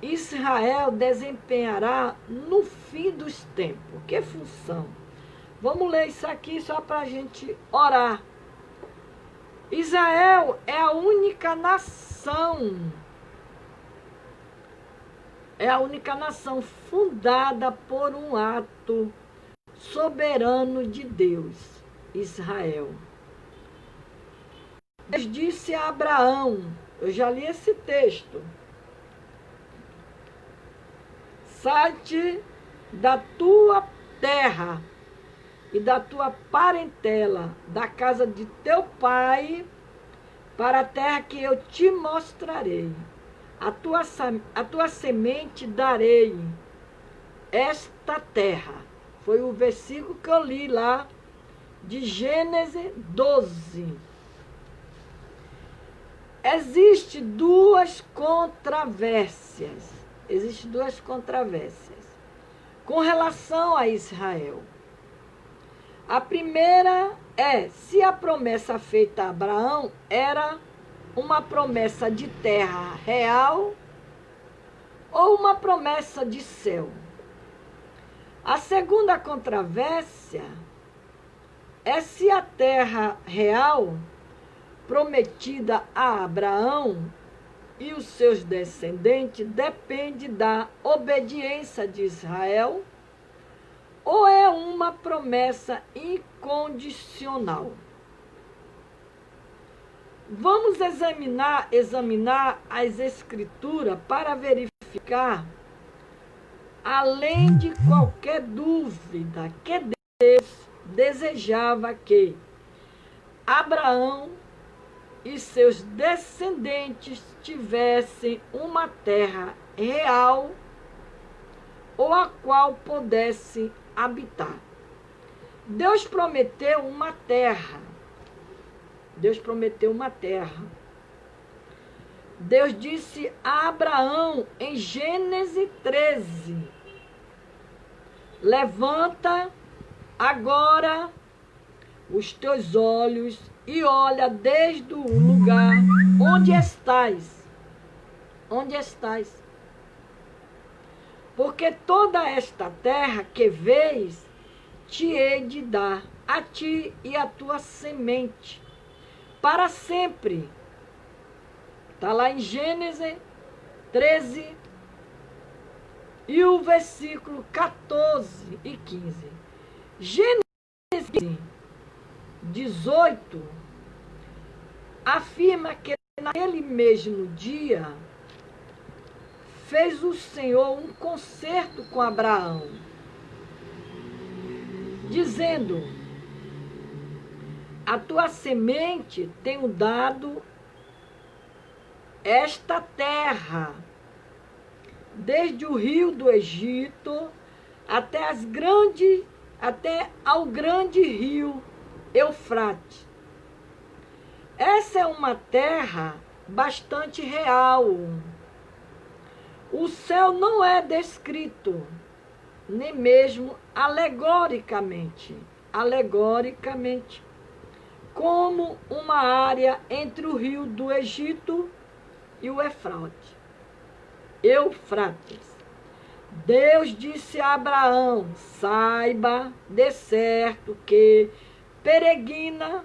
Israel desempenhará no fim dos tempos? Que função? Vamos ler isso aqui só para a gente orar. Israel é a única nação. É a única nação fundada por um ato soberano de Deus, Israel. Deus disse a Abraão, eu já li esse texto, sai-te da tua terra e da tua parentela, da casa de teu pai, para a terra que eu te mostrarei. A tua semente darei esta terra. Foi o versículo que eu li lá de Gênesis 12. Existem duas controvérsias com relação a Israel. A primeira é se a promessa feita a Abraão era uma promessa de terra real ou uma promessa de céu. A segunda controvérsia é se a terra real prometida a Abraão e os seus descendentes depende da obediência de Israel ou é uma promessa incondicional. Vamos examinar as Escrituras para verificar, além de qualquer dúvida, que Deus desejava que Abraão e seus descendentes tivessem uma terra real ou a qual pudessem habitar. Deus prometeu uma terra. Deus disse a Abraão em Gênesis 13: levanta agora os teus olhos e olha desde o lugar onde estás. Porque toda esta terra que vês, te hei de dar a ti e a tua semente, para sempre. Está lá em Gênesis 13, e o versículo 14 e 15. Gênesis 18 afirma que naquele mesmo dia fez o Senhor um concerto com Abraão, dizendo: a tua semente tenho dado esta terra, desde o rio do Egito até ao grande rio Eufrates. Essa é uma terra bastante real. O céu não é descrito, nem mesmo alegoricamente, como uma área entre o rio do Egito e o Eufrates. Deus disse a Abraão: saiba de certo que peregrina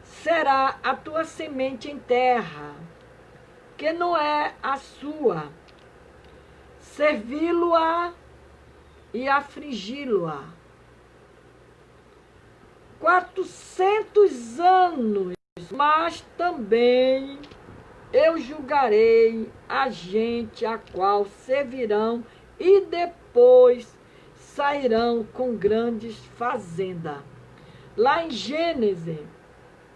será a tua semente em terra, que não é a sua, servi-lo-á e afligi-lo-á. 400 anos, mas também eu julgarei a gente a qual servirão e depois sairão com grandes fazendas. Lá em Gênesis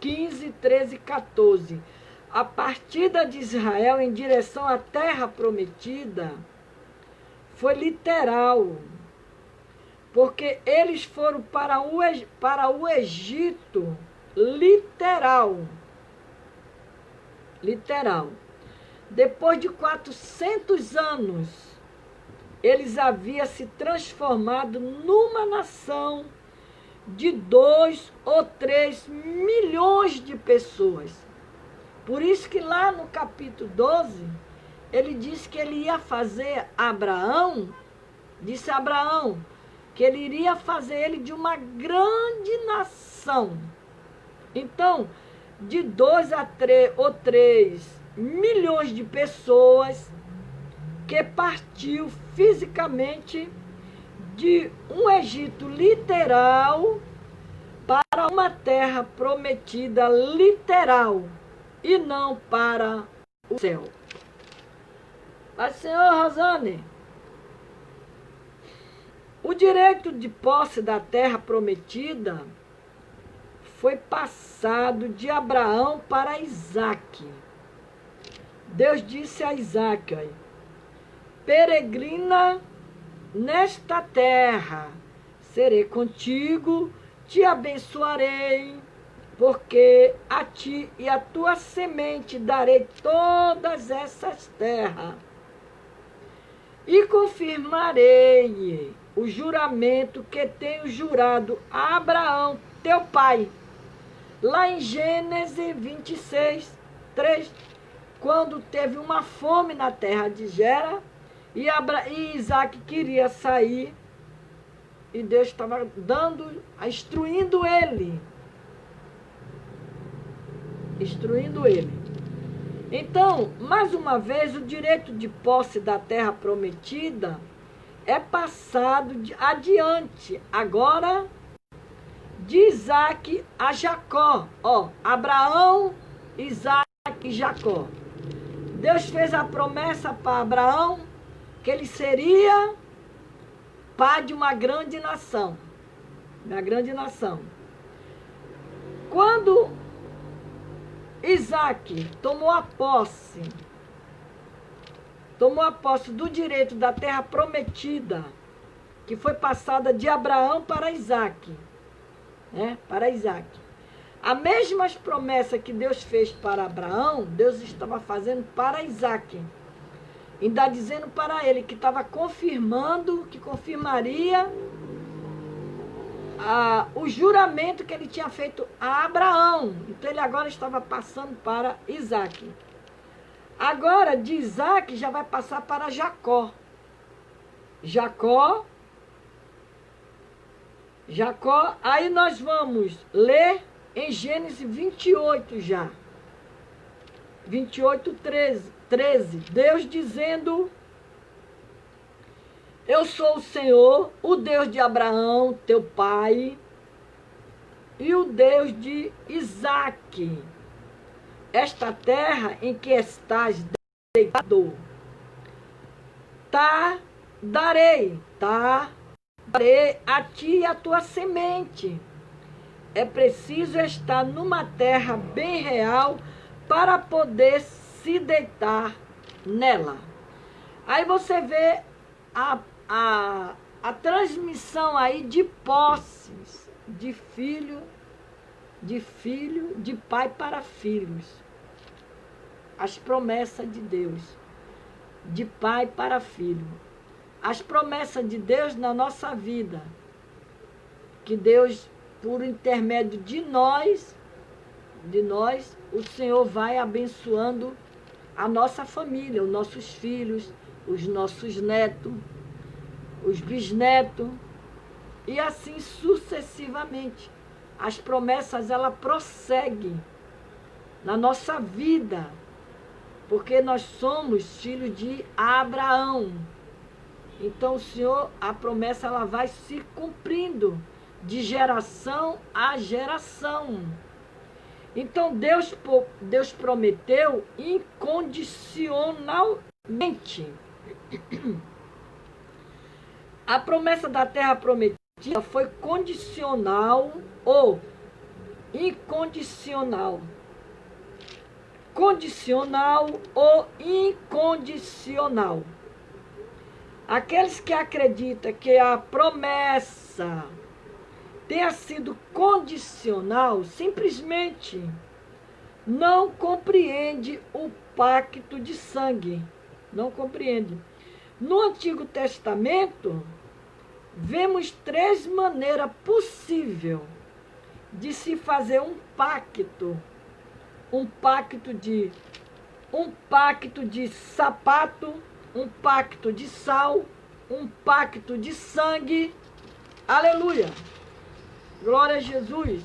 15, 13 e 14, a partida de Israel em direção à terra prometida foi literal, porque eles foram para o Egito, literal. Depois de 400 anos, eles haviam se transformado numa nação de 2 ou 3 milhões de pessoas. Por isso que lá no capítulo 12, ele disse que ele ia fazer disse a Abraão, que ele iria fazer ele de uma grande nação. Então, de 2 a 3 ou 3 milhões de pessoas que partiu fisicamente de um Egito literal para uma terra prometida literal e não para o céu. Mas, senhor Rosane, o direito de posse da terra prometida foi passado de Abraão para Isaque. Deus disse a Isaque: peregrina nesta terra, serei contigo, te abençoarei, porque a ti e a tua semente darei todas essas terras. E confirmarei o juramento que tenho jurado a Abraão, teu pai. Lá em Gênesis 26, 3, quando teve uma fome na terra de Gera, e Isaac queria sair, e Deus estava instruindo ele. Então, mais uma vez, o direito de posse da terra prometida é passado adiante, agora, de Isaac a Jacó. Abraão, Isaac e Jacó. Deus fez a promessa para Abraão que ele seria pai de uma grande nação. Quando Isaac tomou a posse do direito da terra prometida, que foi passada de Abraão para Isaac, para Isaac. A mesma promessa que Deus fez para Abraão, Deus estava fazendo para Isaac. Ainda dizendo para ele que estava confirmando, que confirmaria o juramento que ele tinha feito a Abraão. Então ele agora estava passando para Isaac. Agora de Isaac já vai passar para Jacó. Jacó, aí nós vamos ler em Gênesis 28 já. 28, 13. Deus dizendo: eu sou o Senhor, o Deus de Abraão, teu pai, e o Deus de Isaque. Esta terra em que estás deitado, darei a ti e a tua semente. É preciso estar numa terra bem real para poder se deitar nela. Aí você vê a transmissão aí de posses, de filho, de pai para filhos. as promessas de Deus, de pai para filho. As promessas de Deus na nossa vida, que Deus, por intermédio de nós, o Senhor vai abençoando a nossa família, os nossos filhos, os nossos netos, os bisnetos, e assim sucessivamente. As promessas, elas prosseguem na nossa vida, porque nós somos filhos de Abraão. Então, o Senhor, a promessa, ela vai se cumprindo de geração a geração. Então, Deus prometeu incondicionalmente. A promessa da terra prometida foi condicional ou incondicional. Condicional ou incondicional. Aqueles que acreditam que a promessa tenha sido condicional, simplesmente não compreende o pacto de sangue. Não compreende. No Antigo Testamento, vemos 3 maneiras possíveis de se fazer um pacto. Um pacto de sapato, um pacto de sal, um pacto de sangue. Aleluia! Glória a Jesus!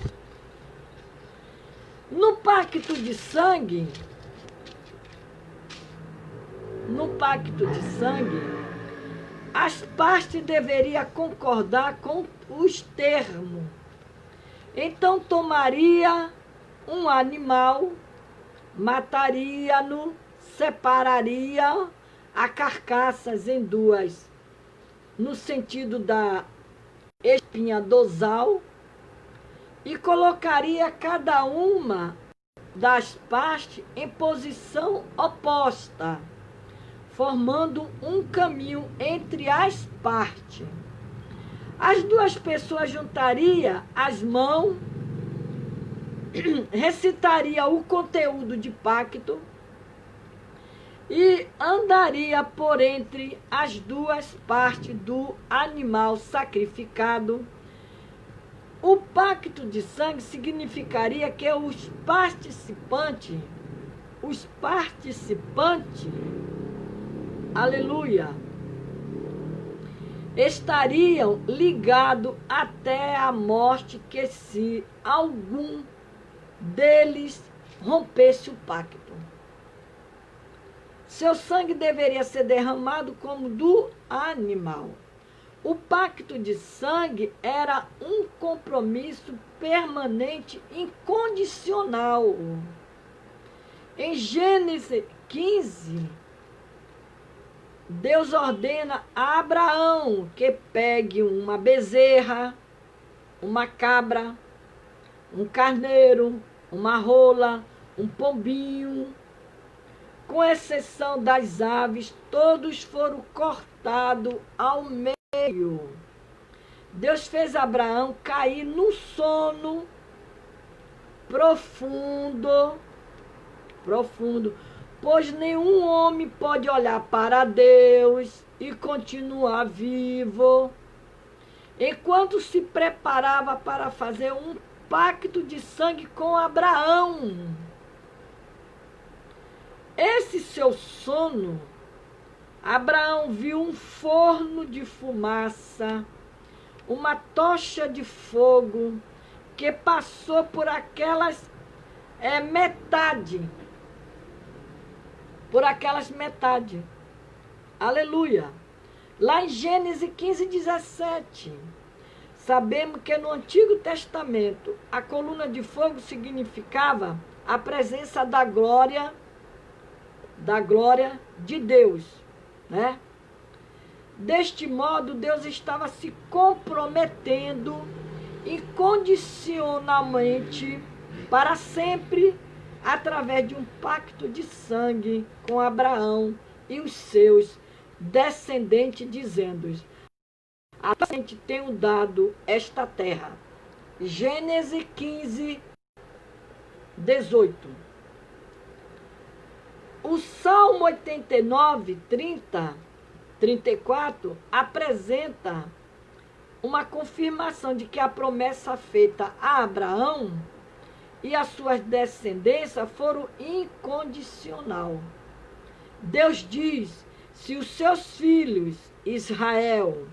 No pacto de sangue, as partes deveriam concordar com os termos. Então tomaria um animal, mataria-no, separaria a carcaças em 2, no sentido da espinha dorsal, e colocaria cada uma das partes em posição oposta, formando um caminho entre as partes. As 2 pessoas juntariam as mãos, recitaria o conteúdo de pacto e andaria por entre as 2 partes do animal sacrificado. O pacto de sangue significaria que os participantes, aleluia, estariam ligados até a morte, que se algum deles rompesse o pacto. Seu sangue deveria ser derramado como do animal. O pacto de sangue era um compromisso permanente, incondicional. Em Gênesis 15, Deus ordena a Abraão que pegue uma bezerra, uma cabra, um carneiro, uma rola, um pombinho. Com exceção das aves, todos foram cortados ao meio. Deus fez Abraão cair num sono profundo, pois nenhum homem pode olhar para Deus e continuar vivo. Enquanto se preparava para fazer um pacto de sangue com Abraão. Esse seu sono, Abraão viu um forno de fumaça, uma tocha de fogo que passou por aquelas metade. Aleluia. Lá em Gênesis 15, 17, sabemos que no Antigo Testamento a coluna de fogo significava a presença da glória de Deus, né? Deste modo, Deus estava se comprometendo incondicionalmente para sempre através de um pacto de sangue com Abraão e os seus descendentes, dizendo: a gente tenho dado esta terra. Gênesis 15, 18. o Salmo 89, 30, 34, apresenta uma confirmação de que a promessa feita a Abraão e as suas descendências foram incondicional. Deus diz: se os seus filhos, Israel,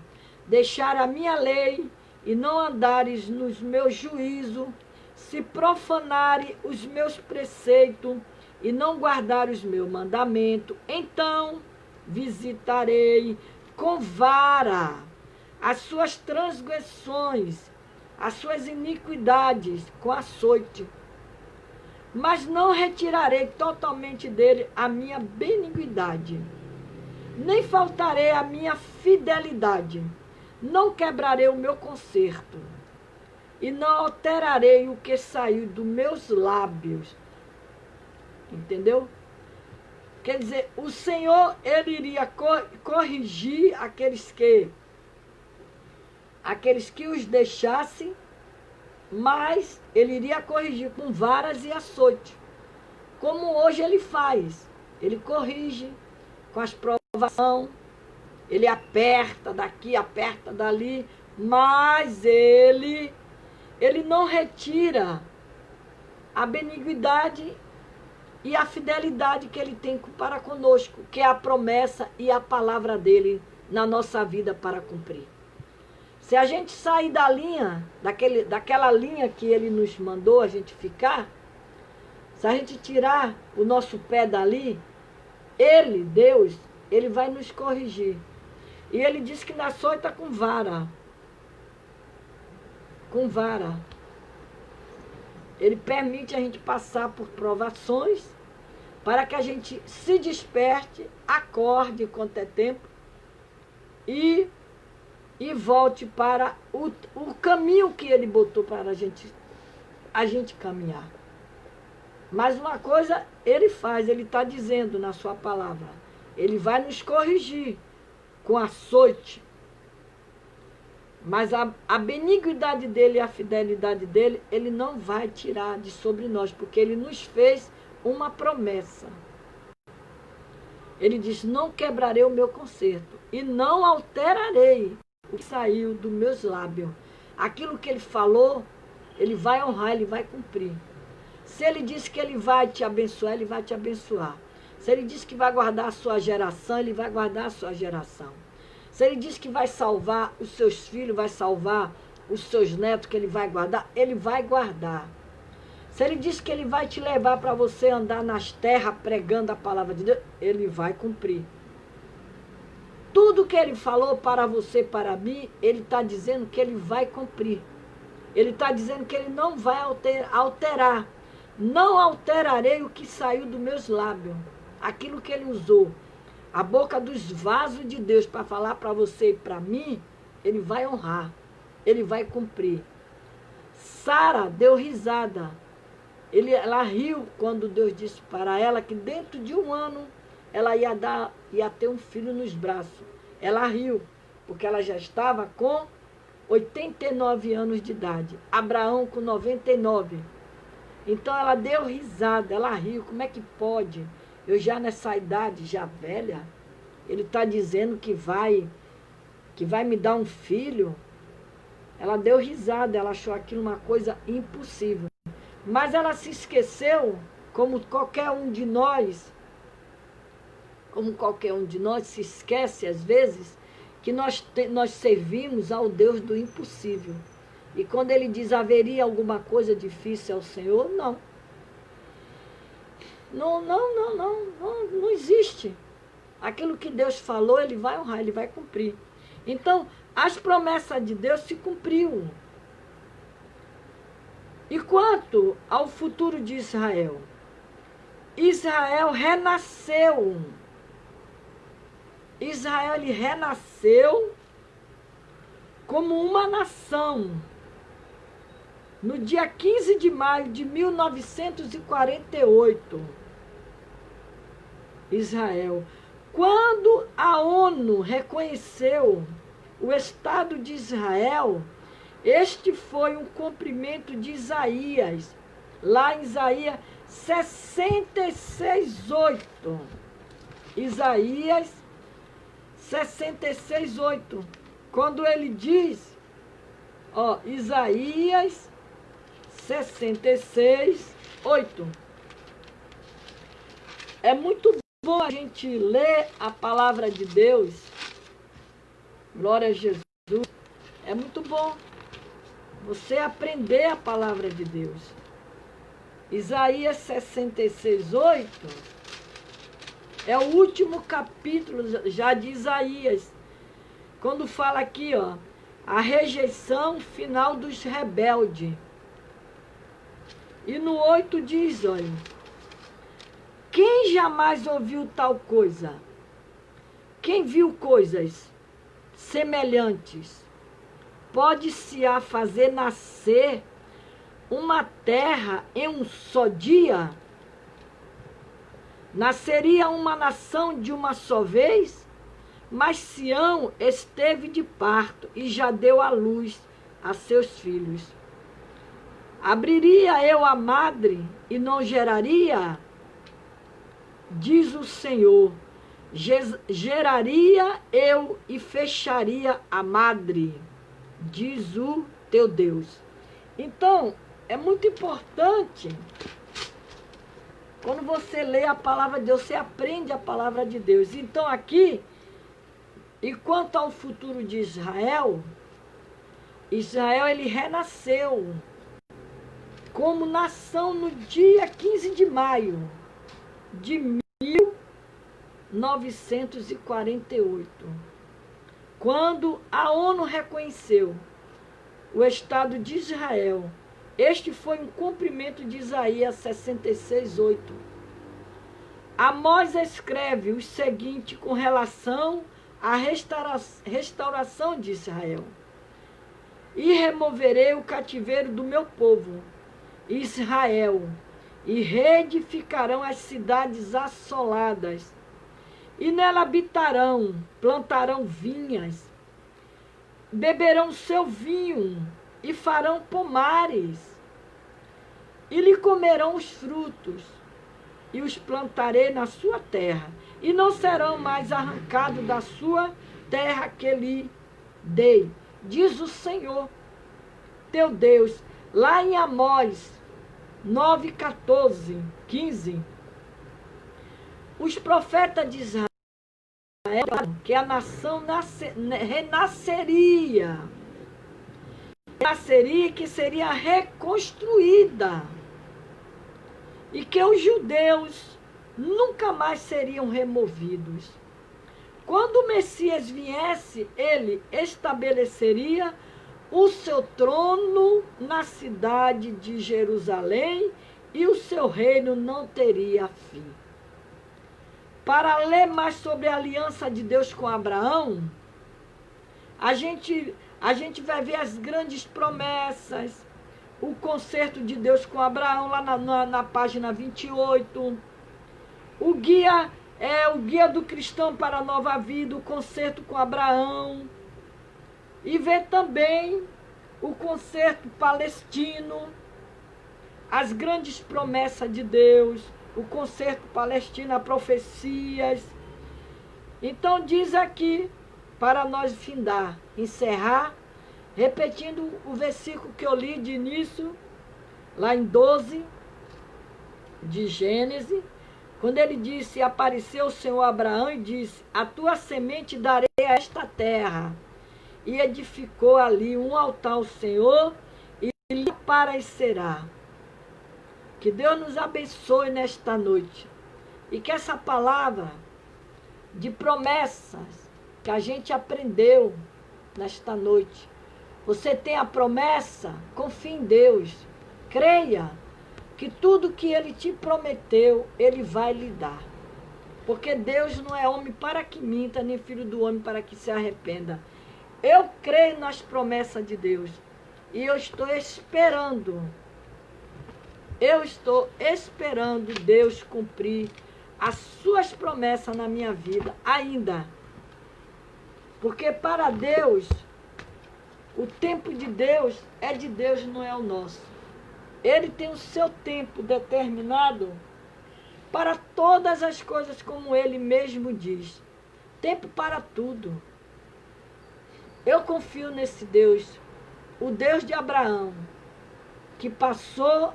deixarem a minha lei e não andares nos meus juízos, se profanarem os meus preceitos e não guardar os meus mandamentos, então visitarei com vara as suas transgressões, as suas iniquidades com açoite. Mas não retirarei totalmente dele a minha benignidade, nem faltarei a minha fidelidade, não quebrarei o meu conserto, e não alterarei o que saiu dos meus lábios. Entendeu? Quer dizer, o Senhor, ele iria corrigir aqueles que os deixassem, mas ele iria corrigir com varas e açoite, como hoje ele faz. Ele corrige com as provações, ele aperta daqui, aperta dali, mas ele não retira a benignidade e a fidelidade que ele tem para conosco, que é a promessa e a palavra dele na nossa vida para cumprir. Se a gente sair da linha, daquela linha que ele nos mandou a gente ficar, se a gente tirar o nosso pé dali, ele, Deus, ele vai nos corrigir. E ele diz que na açoita com vara. Com vara. Ele permite a gente passar por provações para que a gente se desperte, acorde quanto é tempo e volte para o caminho que ele botou para a gente caminhar. Mas uma coisa ele faz, ele está dizendo na sua palavra, ele vai nos corrigir com açoite, mas a benignidade dele e a fidelidade dele, ele não vai tirar de sobre nós, porque ele nos fez uma promessa. Ele diz: não quebrarei o meu conserto e não alterarei o que saiu dos meus lábios. Aquilo que ele falou, ele vai honrar, ele vai cumprir. Se ele disse que ele vai te abençoar, ele vai te abençoar. Se ele disse que vai guardar a sua geração, ele vai guardar a sua geração. Se ele disse que vai salvar os seus filhos, vai salvar os seus netos, que ele vai guardar, ele vai guardar. Se ele disse que ele vai te levar para você andar nas terras pregando a palavra de Deus, ele vai cumprir. Tudo que ele falou para você, para mim, ele está dizendo que ele vai cumprir. Ele está dizendo que ele não vai alterar. Não alterarei o que saiu dos meus lábios. Aquilo que ele usou. A boca dos vasos de Deus para falar para você e para mim, ele vai honrar. Ele vai cumprir. Sara deu risada. Ela riu quando Deus disse para ela que dentro de 1 ano ela ia ter um filho nos braços. Ela riu, porque ela já estava com 89 anos de idade. Abraão com 99. Então ela deu risada, ela riu. Como é que pode? Eu já nessa idade, já velha, ele está dizendo que vai me dar um filho. Ela deu risada, ela achou aquilo uma coisa impossível. Mas ela se esqueceu, como qualquer um de nós se esquece às vezes, que nós servimos ao Deus do impossível. E quando ele diz, haveria alguma coisa difícil ao Senhor? Não. Não existe. Aquilo que Deus falou, ele vai honrar, ele vai cumprir. Então, as promessas de Deus se cumpriu. E quanto ao futuro de Israel? Israel renasceu. Israel, ele renasceu como uma nação. No dia 15 de maio de 1948, Israel, quando a ONU reconheceu o Estado de Israel, este foi um cumprimento de Isaías. Lá em Isaías 66:8. Isaías 66:8. Quando ele diz, ó, Isaías 66:8. É muito bom a gente ler a palavra de Deus. Glória a Jesus. É muito bom você aprender a palavra de Deus. Isaías 66:8 é o último capítulo já de Isaías. Quando fala aqui, ó, a rejeição final dos rebeldes. E no 8 diz, olha, quem jamais ouviu tal coisa? Quem viu coisas semelhantes? Pode-se-á fazer nascer uma terra em um só dia? Nasceria uma nação de uma só vez? Mas Sião esteve de parto e já deu à luz a seus filhos. Abriria eu a madre e não geraria? Diz o Senhor. Geraria eu e fecharia a madre, diz o teu Deus. Então, é muito importante, quando você lê a palavra de Deus, você aprende a palavra de Deus. Então aqui, e quanto ao futuro de Israel, Israel ele renasceu como nação no dia 15 de maio de 1948, quando a ONU reconheceu o Estado de Israel. Este foi um cumprimento de Isaías 66:8. Amós escreve o seguinte com relação à restauração de Israel. E removerei o cativeiro do meu povo, Israel, e reedificarão as cidades assoladas, e nela habitarão, plantarão vinhas, beberão seu vinho, e farão pomares, e lhe comerão os frutos, e os plantarei na sua terra, e não serão mais arrancados da sua terra que lhe dei, diz o Senhor, teu Deus. Lá em Amós 9:14, 15, os profetas de Israel, que a nação renasceria, que seria reconstruída, e que os judeus nunca mais seriam removidos. Quando o Messias viesse, ele estabeleceria o seu trono na cidade de Jerusalém, e o seu reino não teria fim. Para ler mais sobre a aliança de Deus com Abraão, a gente vai ver as grandes promessas, o concerto de Deus com Abraão, lá na página 28. O guia do cristão para a nova vida, o concerto com Abraão. E ver também o concerto palestino, as grandes promessas de Deus, o concerto palestino, as profecias. Então diz aqui, para nós encerrar, repetindo o versículo que eu li de início, lá em 12, de Gênesis, quando ele disse, apareceu o Senhor a Abraão e disse, a tua semente darei a esta terra. E edificou ali um altar ao Senhor e lhe aparecerá. Que Deus nos abençoe nesta noite. E que essa palavra de promessas que a gente aprendeu nesta noite. Você tem a promessa, confie em Deus. Creia que tudo que Ele te prometeu, Ele vai lhe dar. Porque Deus não é homem para que minta, nem filho do homem para que se arrependa. Eu creio nas promessas de Deus. E eu estou esperando Deus cumprir as suas promessas na minha vida ainda. Porque para Deus, o tempo de Deus é de Deus, não é o nosso. Ele tem o seu tempo determinado para todas as coisas, como ele mesmo diz. Tempo para tudo. Eu confio nesse Deus, o Deus de Abraão, que passou,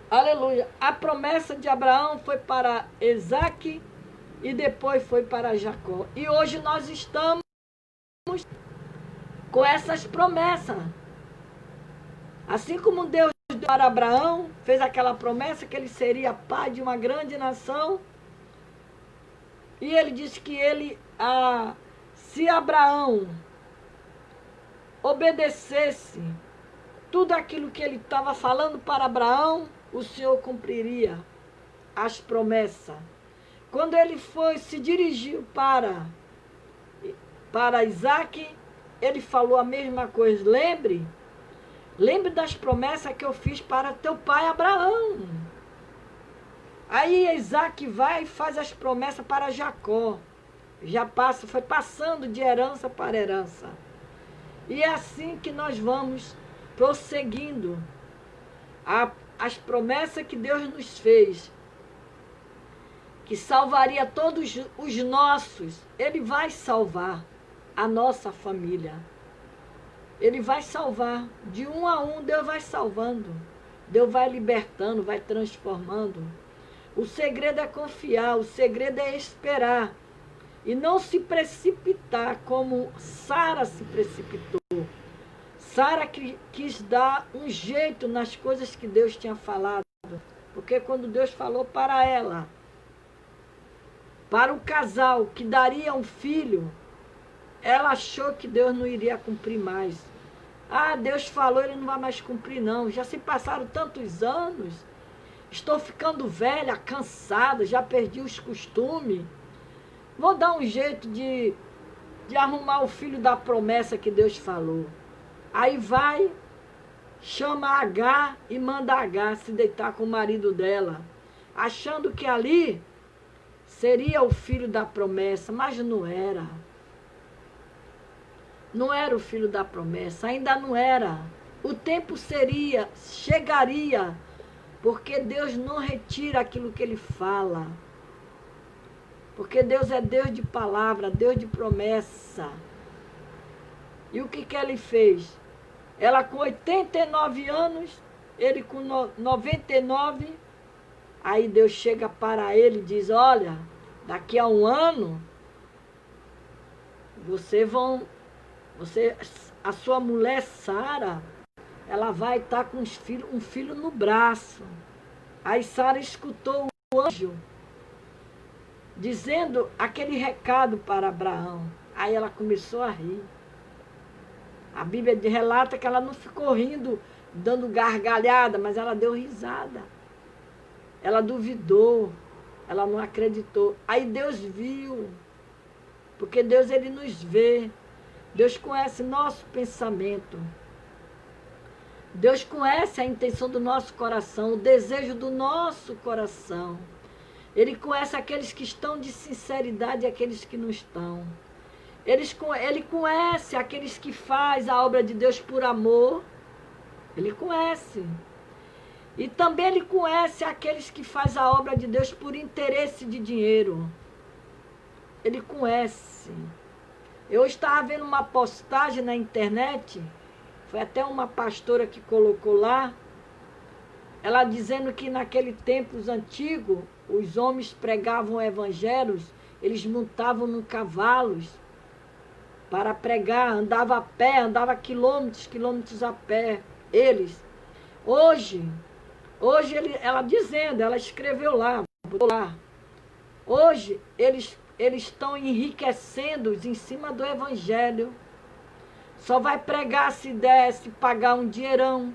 aleluia, a promessa de Abraão foi para Isaque e depois foi para Jacó. E hoje nós estamos com essas promessas. Assim como Deus deu para Abraão, fez aquela promessa que ele seria pai de uma grande nação. E ele disse que se Abraão obedecesse tudo aquilo que ele estava falando para Abraão, o Senhor cumpriria as promessas. Quando ele se dirigiu para Isaque, ele falou a mesma coisa. Lembre das promessas que eu fiz para teu pai Abraão. Aí Isaque vai e faz as promessas para Jacó. Foi passando de herança para herança. E é assim que nós vamos prosseguindo. As promessas que Deus nos fez, que salvaria todos os nossos, Ele vai salvar a nossa família. Ele vai salvar, de um a um, Deus vai salvando. Deus vai libertando, vai transformando. O segredo é confiar, o segredo é esperar. E não se precipitar como Sara se precipitou. Sara quis dar um jeito nas coisas que Deus tinha falado. Porque quando Deus falou para ela, para o casal que daria um filho, ela achou que Deus não iria cumprir mais. Ah, Deus falou, Ele não vai mais cumprir não. Já se passaram tantos anos. Estou ficando velha, cansada, já perdi os costumes. Vou dar um jeito de arrumar o filho da promessa que Deus falou. Aí vai, chama Agar e manda Agar se deitar com o marido dela, achando que ali seria o filho da promessa, mas não era. Não era o filho da promessa, ainda não era. O tempo chegaria, porque Deus não retira aquilo que Ele fala. Porque Deus é Deus de palavra, Deus de promessa. E o que Ele fez? Ela com 89 anos, ele com 99, aí Deus chega para ele e diz, olha, daqui a um ano, a sua mulher Sara, ela vai estar com um filho no braço. Aí Sara escutou o anjo dizendo aquele recado para Abraão. Aí ela começou a rir. A Bíblia relata que ela não ficou rindo, dando gargalhada, mas ela deu risada. Ela duvidou, ela não acreditou. Aí Deus viu, porque Deus, Ele nos vê. Deus conhece nosso pensamento. Deus conhece a intenção do nosso coração, o desejo do nosso coração. Ele conhece aqueles que estão de sinceridade e aqueles que não estão. Ele conhece aqueles que fazem a obra de Deus por amor. Ele conhece. E também Ele conhece aqueles que fazem a obra de Deus por interesse de dinheiro. Ele conhece. Eu estava vendo uma postagem na internet, foi até uma pastora que colocou lá, ela dizendo que naquele tempos antigos, os homens pregavam evangelhos, eles montavam em cavalos para pregar, andava a pé, andava quilômetros a pé, eles. Hoje ela dizendo, ela escreveu lá, hoje eles estão enriquecendo em cima do evangelho. Só vai pregar se der, se pagar um dinheirão.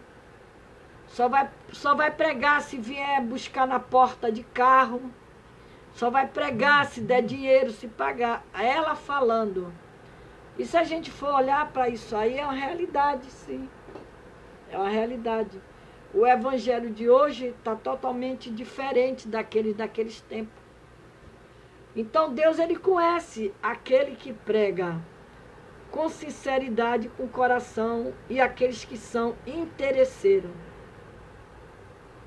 Só vai pregar se vier buscar na porta de carro. Só vai pregar se der dinheiro, se pagar. Ela falando. E se a gente for olhar para isso aí, é uma realidade, sim. É uma realidade. O evangelho de hoje está totalmente diferente daqueles tempos. Então Deus, Ele conhece aquele que prega com sinceridade, com coração, e aqueles que são interesseiros.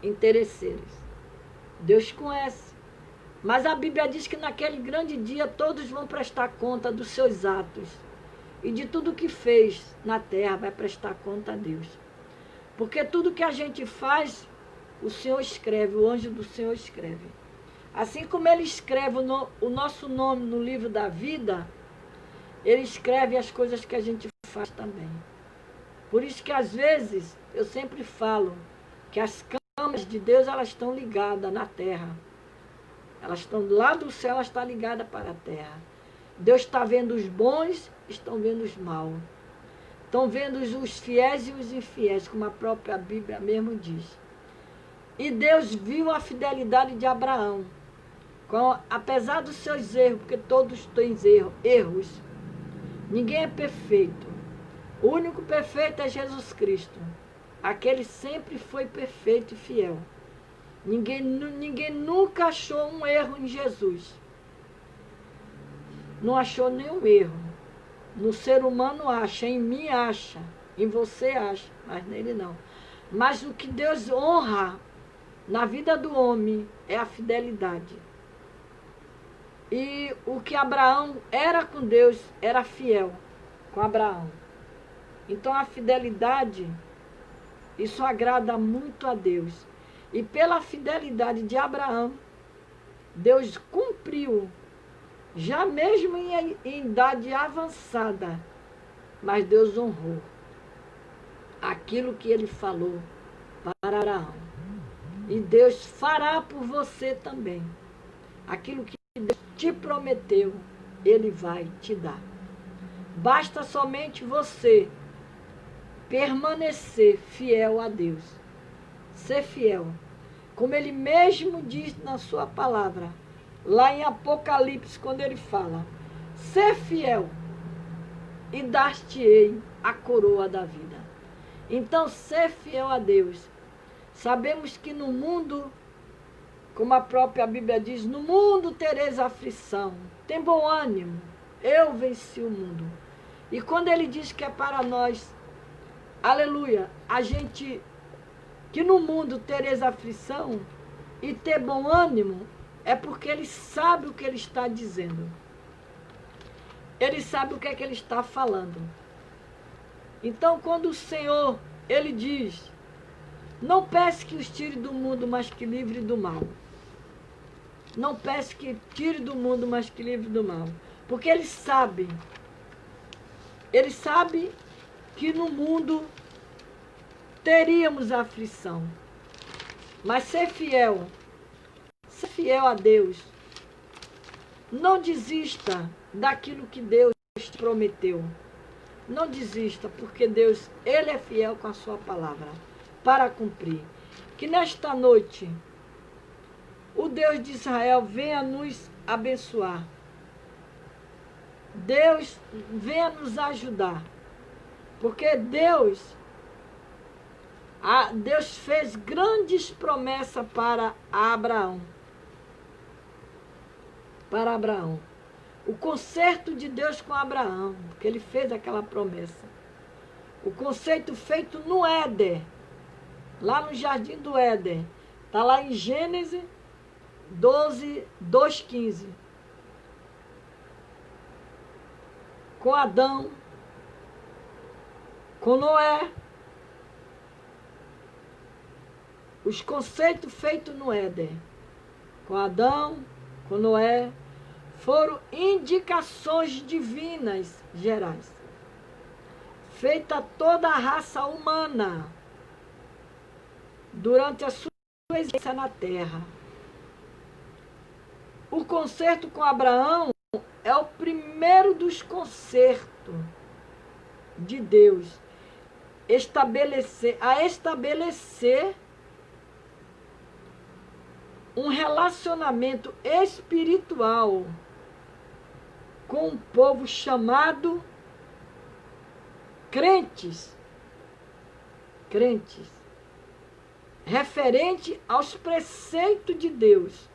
interesseiros. Deus conhece. Mas a Bíblia diz que naquele grande dia todos vão prestar conta dos seus atos. E de tudo que fez na terra vai prestar conta a Deus. Porque tudo que a gente faz, o Senhor escreve, o anjo do Senhor escreve. Assim como Ele escreve o nosso nome no livro da vida, Ele escreve as coisas que a gente faz também. Por isso que às vezes eu sempre falo que as câmeras de Deus, elas estão ligadas na terra. Elas estão lá do céu, elas estão ligadas para a terra. Deus está vendo os bons, estão vendo os maus. Estão vendo os fiéis e os infiéis, como a própria Bíblia mesmo diz. E Deus viu a fidelidade de Abraão. Apesar dos seus erros, porque todos têm erros, ninguém é perfeito. O único perfeito é Jesus Cristo. Aquele sempre foi perfeito e fiel. Ninguém nunca achou um erro em Jesus. Não achou nenhum erro. No ser humano acha, em mim acha, em você acha, mas nele não. Mas o que Deus honra na vida do homem é a fidelidade. E o que Abraão era com Deus, era fiel com Abraão. Então a fidelidade, isso agrada muito a Deus. E pela fidelidade de Abraão, Deus cumpriu, já mesmo em idade avançada, mas Deus honrou aquilo que Ele falou para Abraão. E Deus fará por você também. Aquilo que Deus te prometeu, Ele vai te dar. Basta somente você permanecer fiel a Deus. Ser fiel. Como Ele mesmo diz na sua palavra, lá em Apocalipse, quando Ele fala, ser fiel e dar-te-ei a coroa da vida. Então, ser fiel a Deus. Sabemos que no mundo, como a própria Bíblia diz, no mundo tereis aflição. Tem bom ânimo, eu venci o mundo. E quando Ele diz que é para nós, aleluia, a gente, que no mundo tereis aflição e ter bom ânimo, é porque Ele sabe o que Ele está dizendo. Ele sabe o que é que Ele está falando. Então, quando o Senhor, Ele diz, não peça que os tire do mundo, mas que livre do mal. Não peça que tire do mundo, mas que livre do mal. Porque Ele sabe que no mundo teríamos aflição. Mas ser fiel a Deus, não desista daquilo que Deus te prometeu. Não desista, porque Deus, Ele é fiel com a sua palavra para cumprir. Que nesta noite o Deus de Israel venha nos abençoar. Deus venha nos ajudar. Porque Deus fez grandes promessas para Abraão. Para Abraão. O concerto de Deus com Abraão, porque Ele fez aquela promessa. O conceito feito no Éden, lá no jardim do Éden. Está lá em Gênesis 12, 2:15. Com Adão, com Noé. Os conceitos feitos no Éden, com Adão, com Noé, foram indicações divinas gerais. Feita toda a raça humana durante a sua existência na terra. O concerto com Abraão é o primeiro dos concertos de Deus estabelecer um relacionamento espiritual com um povo chamado crentes, referente aos preceitos de Deus.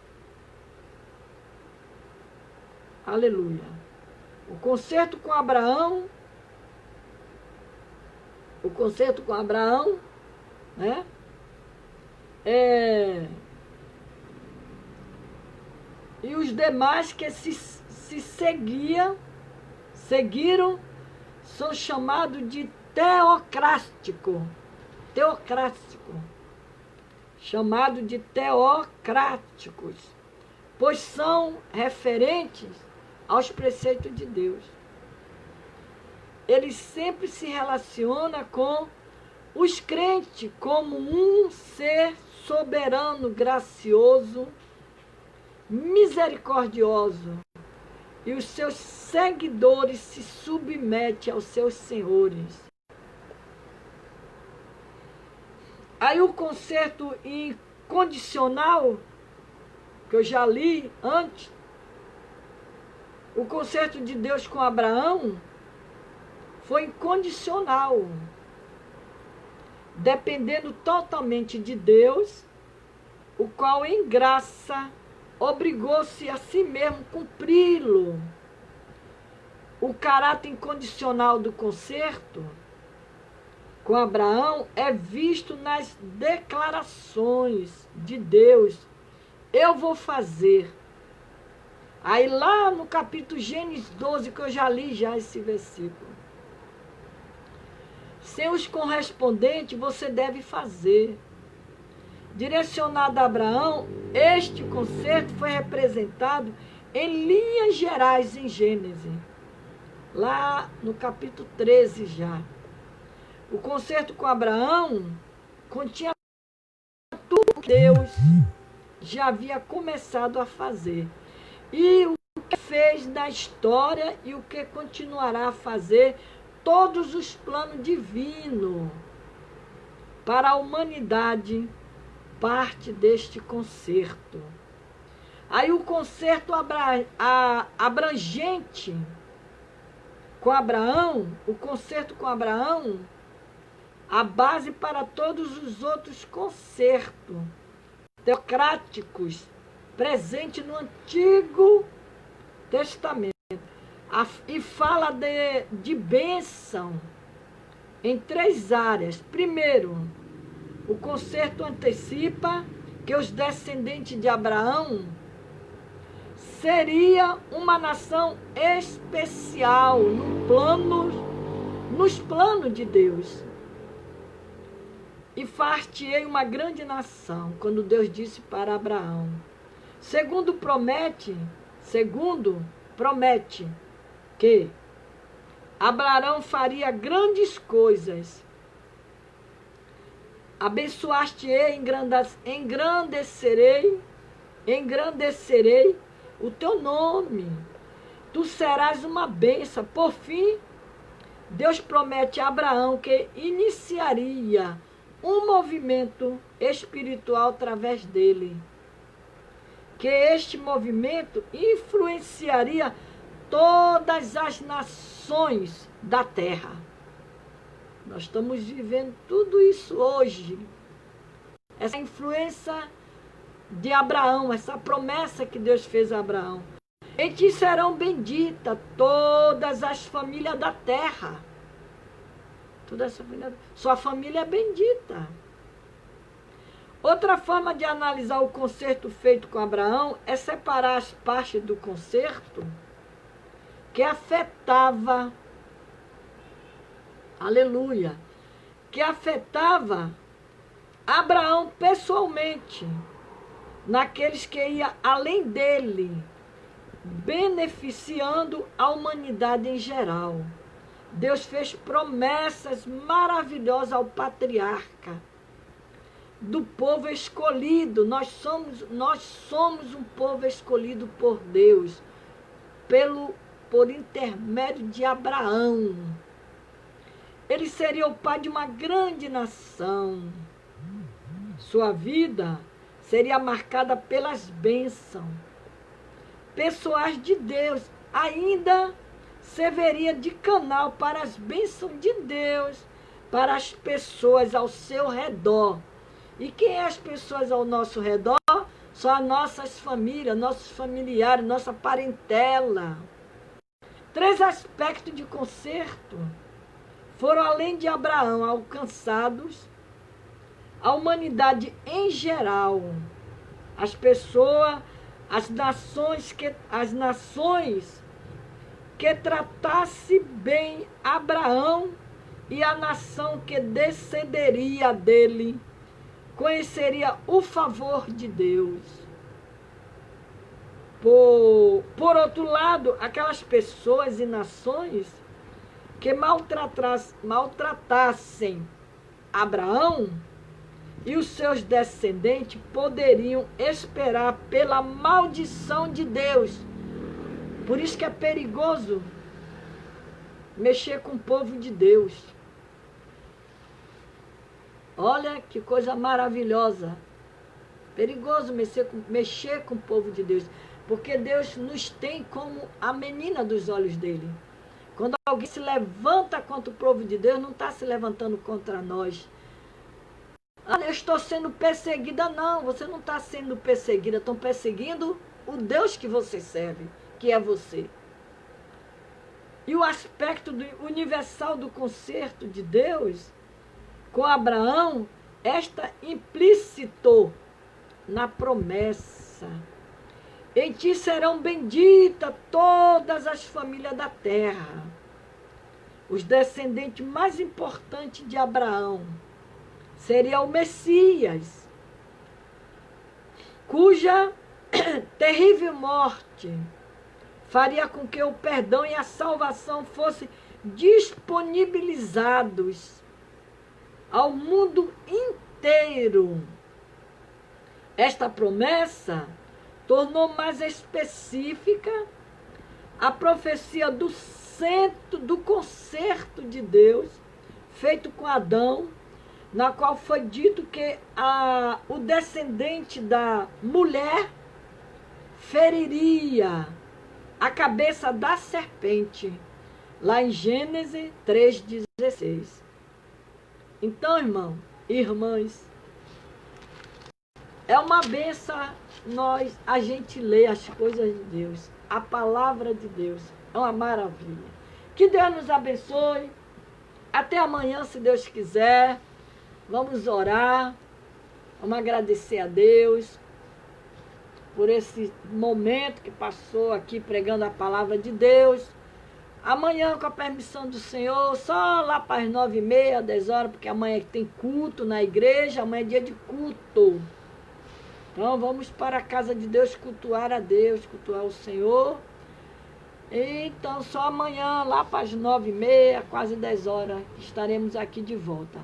Aleluia. O concerto com Abraão, né? E os demais que se seguiram, são chamados de teocrático. Chamado de teocráticos, pois são referentes aos preceitos de Deus. Ele sempre se relaciona com os crentes como um ser soberano, gracioso, misericordioso, e os seus seguidores se submetem aos seus senhores. Aí o concerto incondicional, que eu já li antes, o concerto de Deus com Abraão foi incondicional, dependendo totalmente de Deus, o qual em graça obrigou-se a si mesmo cumpri-lo. O caráter incondicional do concerto com Abraão é visto nas declarações de Deus. Eu vou fazer. Aí lá no capítulo Gênesis 12, que eu já li esse versículo. Sem os correspondentes, você deve fazer. Direcionado a Abraão, este concerto foi representado em linhas gerais em Gênesis. Lá no capítulo 13 já. O concerto com Abraão continha tudo que Deus já havia começado a fazer. E o que fez na história e o que continuará a fazer, todos os planos divinos para a humanidade, parte deste concerto. Aí o concerto abrangente com Abraão, o concerto com Abraão, a base para todos os outros concertos teocráticos presentes no Antigo Testamento. E fala de bênção em 3 áreas. Primeiro, o concerto antecipa que os descendentes de Abraão seria uma nação especial nos planos de Deus. E far-te-ei uma grande nação, quando Deus disse para Abraão. Segundo, promete que Abraão faria grandes coisas. Abençoar-te-ei, engrandecerei o teu nome. Tu serás uma bênção. Por fim, Deus promete a Abraão que iniciaria um movimento espiritual através dele. Que este movimento influenciaria todas as nações da terra. Nós estamos vivendo tudo isso hoje. Essa influência de Abraão, essa promessa que Deus fez a Abraão. Em ti serão benditas todas as famílias da terra. Sua família é bendita. Outra forma de analisar o concerto feito com Abraão é separar as partes do concerto que afetava, aleluia, que afetava Abraão pessoalmente, naqueles que iam além dele, beneficiando a humanidade em geral. Deus fez promessas maravilhosas ao patriarca do povo escolhido. Nós somos um povo escolhido por Deus, por intermédio de Abraão. Ele seria o pai de uma grande nação. Sua vida seria marcada pelas bênçãos pessoais de Deus. Ainda serviria de canal para as bênçãos de Deus, para as pessoas ao seu redor. E quem é as pessoas ao nosso redor? São as nossas famílias, nossos familiares, nossa parentela. 3 aspectos de concerto foram, além de Abraão, alcançados a humanidade em geral, as pessoas, as nações que tratasse bem Abraão e a nação que descenderia dele, conheceria o favor de Deus. Por outro lado, aquelas pessoas e nações que maltratassem Abraão e os seus descendentes poderiam esperar pela maldição de Deus. Por isso que é perigoso mexer com o povo de Deus. Olha que coisa maravilhosa. Perigoso mexer com o povo de Deus. Porque Deus nos tem como a menina dos olhos dele. Quando alguém se levanta contra o povo de Deus, não está se levantando contra nós. Ah, eu estou sendo perseguida. Não, você não está sendo perseguida. Estão perseguindo o Deus que você serve, que é você. E o aspecto universal do concerto de Deus com Abraão, esta implícito na promessa. Em ti serão benditas todas as famílias da terra. Os descendentes mais importantes de Abraão seria o Messias, cuja terrível morte faria com que o perdão e a salvação fossem disponibilizados ao mundo inteiro. Esta promessa tornou mais específica a profecia do centro do concerto de Deus, feito com Adão, na qual foi dito que o descendente da mulher feriria a cabeça da serpente, lá em Gênesis 3,16. Então, irmão e irmãs, é uma benção a gente ler as coisas de Deus, a palavra de Deus, é uma maravilha. Que Deus nos abençoe, até amanhã, se Deus quiser, vamos orar, vamos agradecer a Deus por esse momento que passou aqui pregando a palavra de Deus. Amanhã, com a permissão do Senhor, só lá para as 9h30, 10 horas, porque amanhã tem culto na igreja, amanhã é dia de culto. Então vamos para a casa de Deus cultuar a Deus, cultuar o Senhor. Então só amanhã, lá para as 9h30, quase 10 horas, estaremos aqui de volta.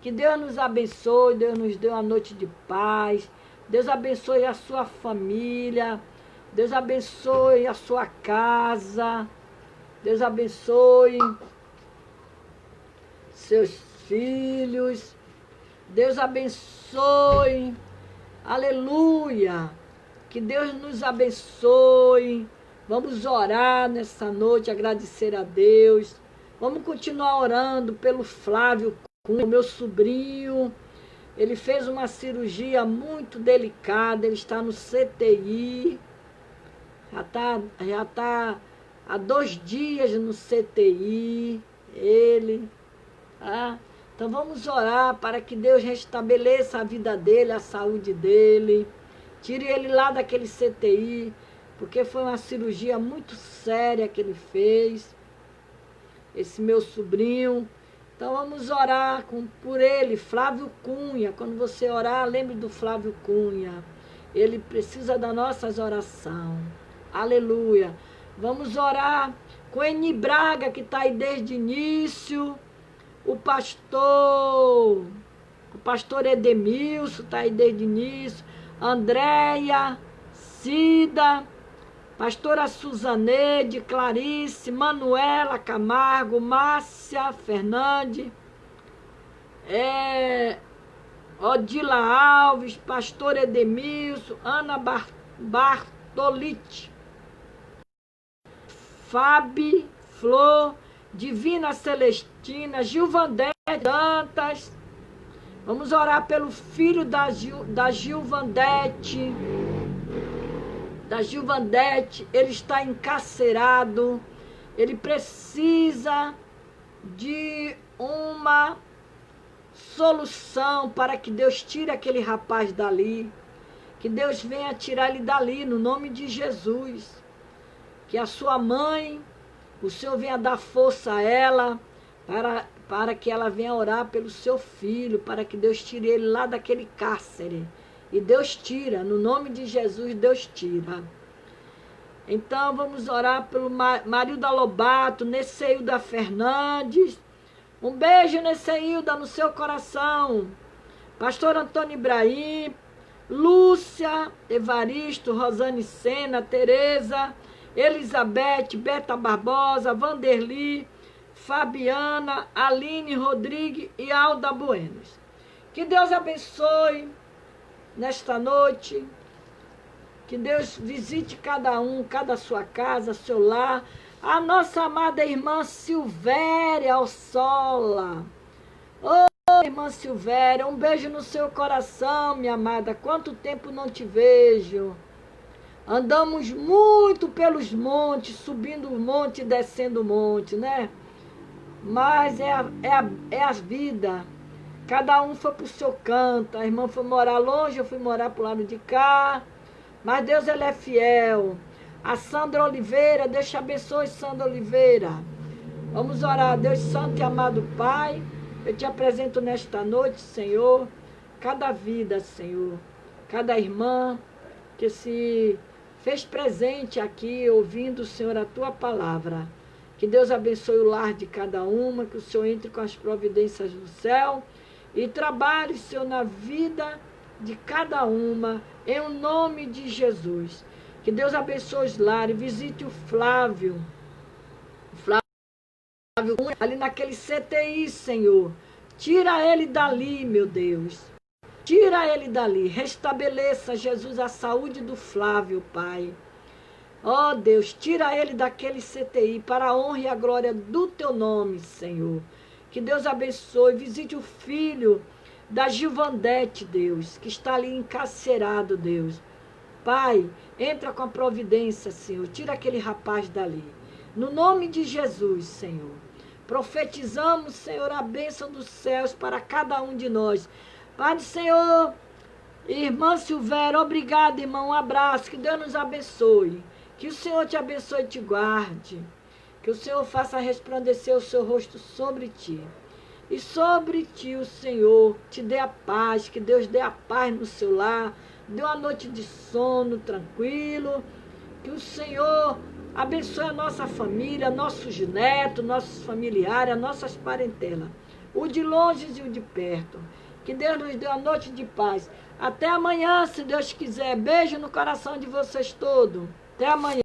Que Deus nos abençoe, Deus nos dê uma noite de paz. Deus abençoe a sua família. Deus abençoe a sua casa. Deus abençoe seus filhos. Deus abençoe. Aleluia. Que Deus nos abençoe. Vamos orar nessa noite, agradecer a Deus. Vamos continuar orando pelo Flávio Cunha, meu sobrinho. Ele fez uma cirurgia muito delicada, ele está no CTI. Já está há 2 dias no CTI, ele. Tá? Então vamos orar para que Deus restabeleça a vida dele, a saúde dele. Tire ele lá daquele CTI, porque foi uma cirurgia muito séria que ele fez. Esse meu sobrinho. Então vamos orar por ele, Flávio Cunha. Quando você orar, lembre do Flávio Cunha. Ele precisa das nossas orações. Aleluia. Vamos orar com Eni Braga, que está aí desde o início. O pastor Edemilson está aí desde o início. Andréia, Cida, pastora Suzaneide, Clarice, Manuela Camargo, Márcia Fernandes, Odila Alves, pastor Edemilson, Ana Bartolite, Fabi Flor, Divina Celestina, Gilvandete Dantas. Vamos orar pelo filho da Gilvandete. Da Gilvandete, ele está encarcerado. Ele precisa de uma solução para que Deus tire aquele rapaz dali. Que Deus venha tirar ele dali, no nome de Jesus. Que a sua mãe, o Senhor venha dar força a ela, para que ela venha orar pelo seu filho, para que Deus tire ele lá daquele cárcere. E Deus tira, no nome de Jesus, Deus tira. Então vamos orar pelo Marilda Lobato, Nesseilda Fernandes. Um beijo, Nesseilda, no seu coração. Pastor Antônio Ibrahim, Lúcia, Evaristo, Rosane Sena, Tereza, Elizabeth, Beta Barbosa, Vanderli, Fabiana, Aline Rodrigues e Alda Buenos. Que Deus abençoe nesta noite. Que Deus visite cada um, cada sua casa, seu lar. A nossa amada irmã Silvéria Alsola. Ô, irmã Silvéria, um beijo no seu coração, minha amada. Quanto tempo não te vejo. Andamos muito pelos montes, subindo o monte e descendo o monte, né? Mas é a vida. Cada um foi para o seu canto. A irmã foi morar longe, eu fui morar para o lado de cá. Mas Deus, Ele é fiel. A Sandra Oliveira, Deus te abençoe, Sandra Oliveira. Vamos orar. Deus Santo e amado Pai, eu te apresento nesta noite, Senhor, cada vida, Senhor, cada irmã que se fez presente aqui, ouvindo, Senhor, a Tua palavra. Que Deus abençoe o lar de cada uma, que o Senhor entre com as providências do céu e trabalhe, Senhor, na vida de cada uma, em o nome de Jesus. Que Deus abençoe os lares, visite o Flávio. Ali naquele CTI, Senhor. Tira ele dali, meu Deus. Tira ele dali. Restabeleça, Jesus, a saúde do Flávio, Pai. Ó Deus, tira ele daquele CTI para a honra e a glória do Teu nome, Senhor. Que Deus abençoe, visite o filho da Gilvandete, Deus, que está ali encarcerado, Deus. Pai, entra com a providência, Senhor. Tira aquele rapaz dali. No nome de Jesus, Senhor. Profetizamos, Senhor, a bênção dos céus para cada um de nós. Pai, Senhor, irmã Silvéria, obrigado, irmão. Um abraço. Que Deus nos abençoe. Que o Senhor te abençoe e te guarde. Que o Senhor faça resplandecer o seu rosto sobre ti. E sobre ti o Senhor te dê a paz. Que Deus dê a paz no seu lar. Dê uma noite de sono tranquilo. Que o Senhor abençoe a nossa família, nossos netos, nossos familiares, as nossas parentelas. O de longe e o de perto. Que Deus nos dê uma noite de paz. Até amanhã, se Deus quiser. Beijo no coração de vocês todos. Até amanhã.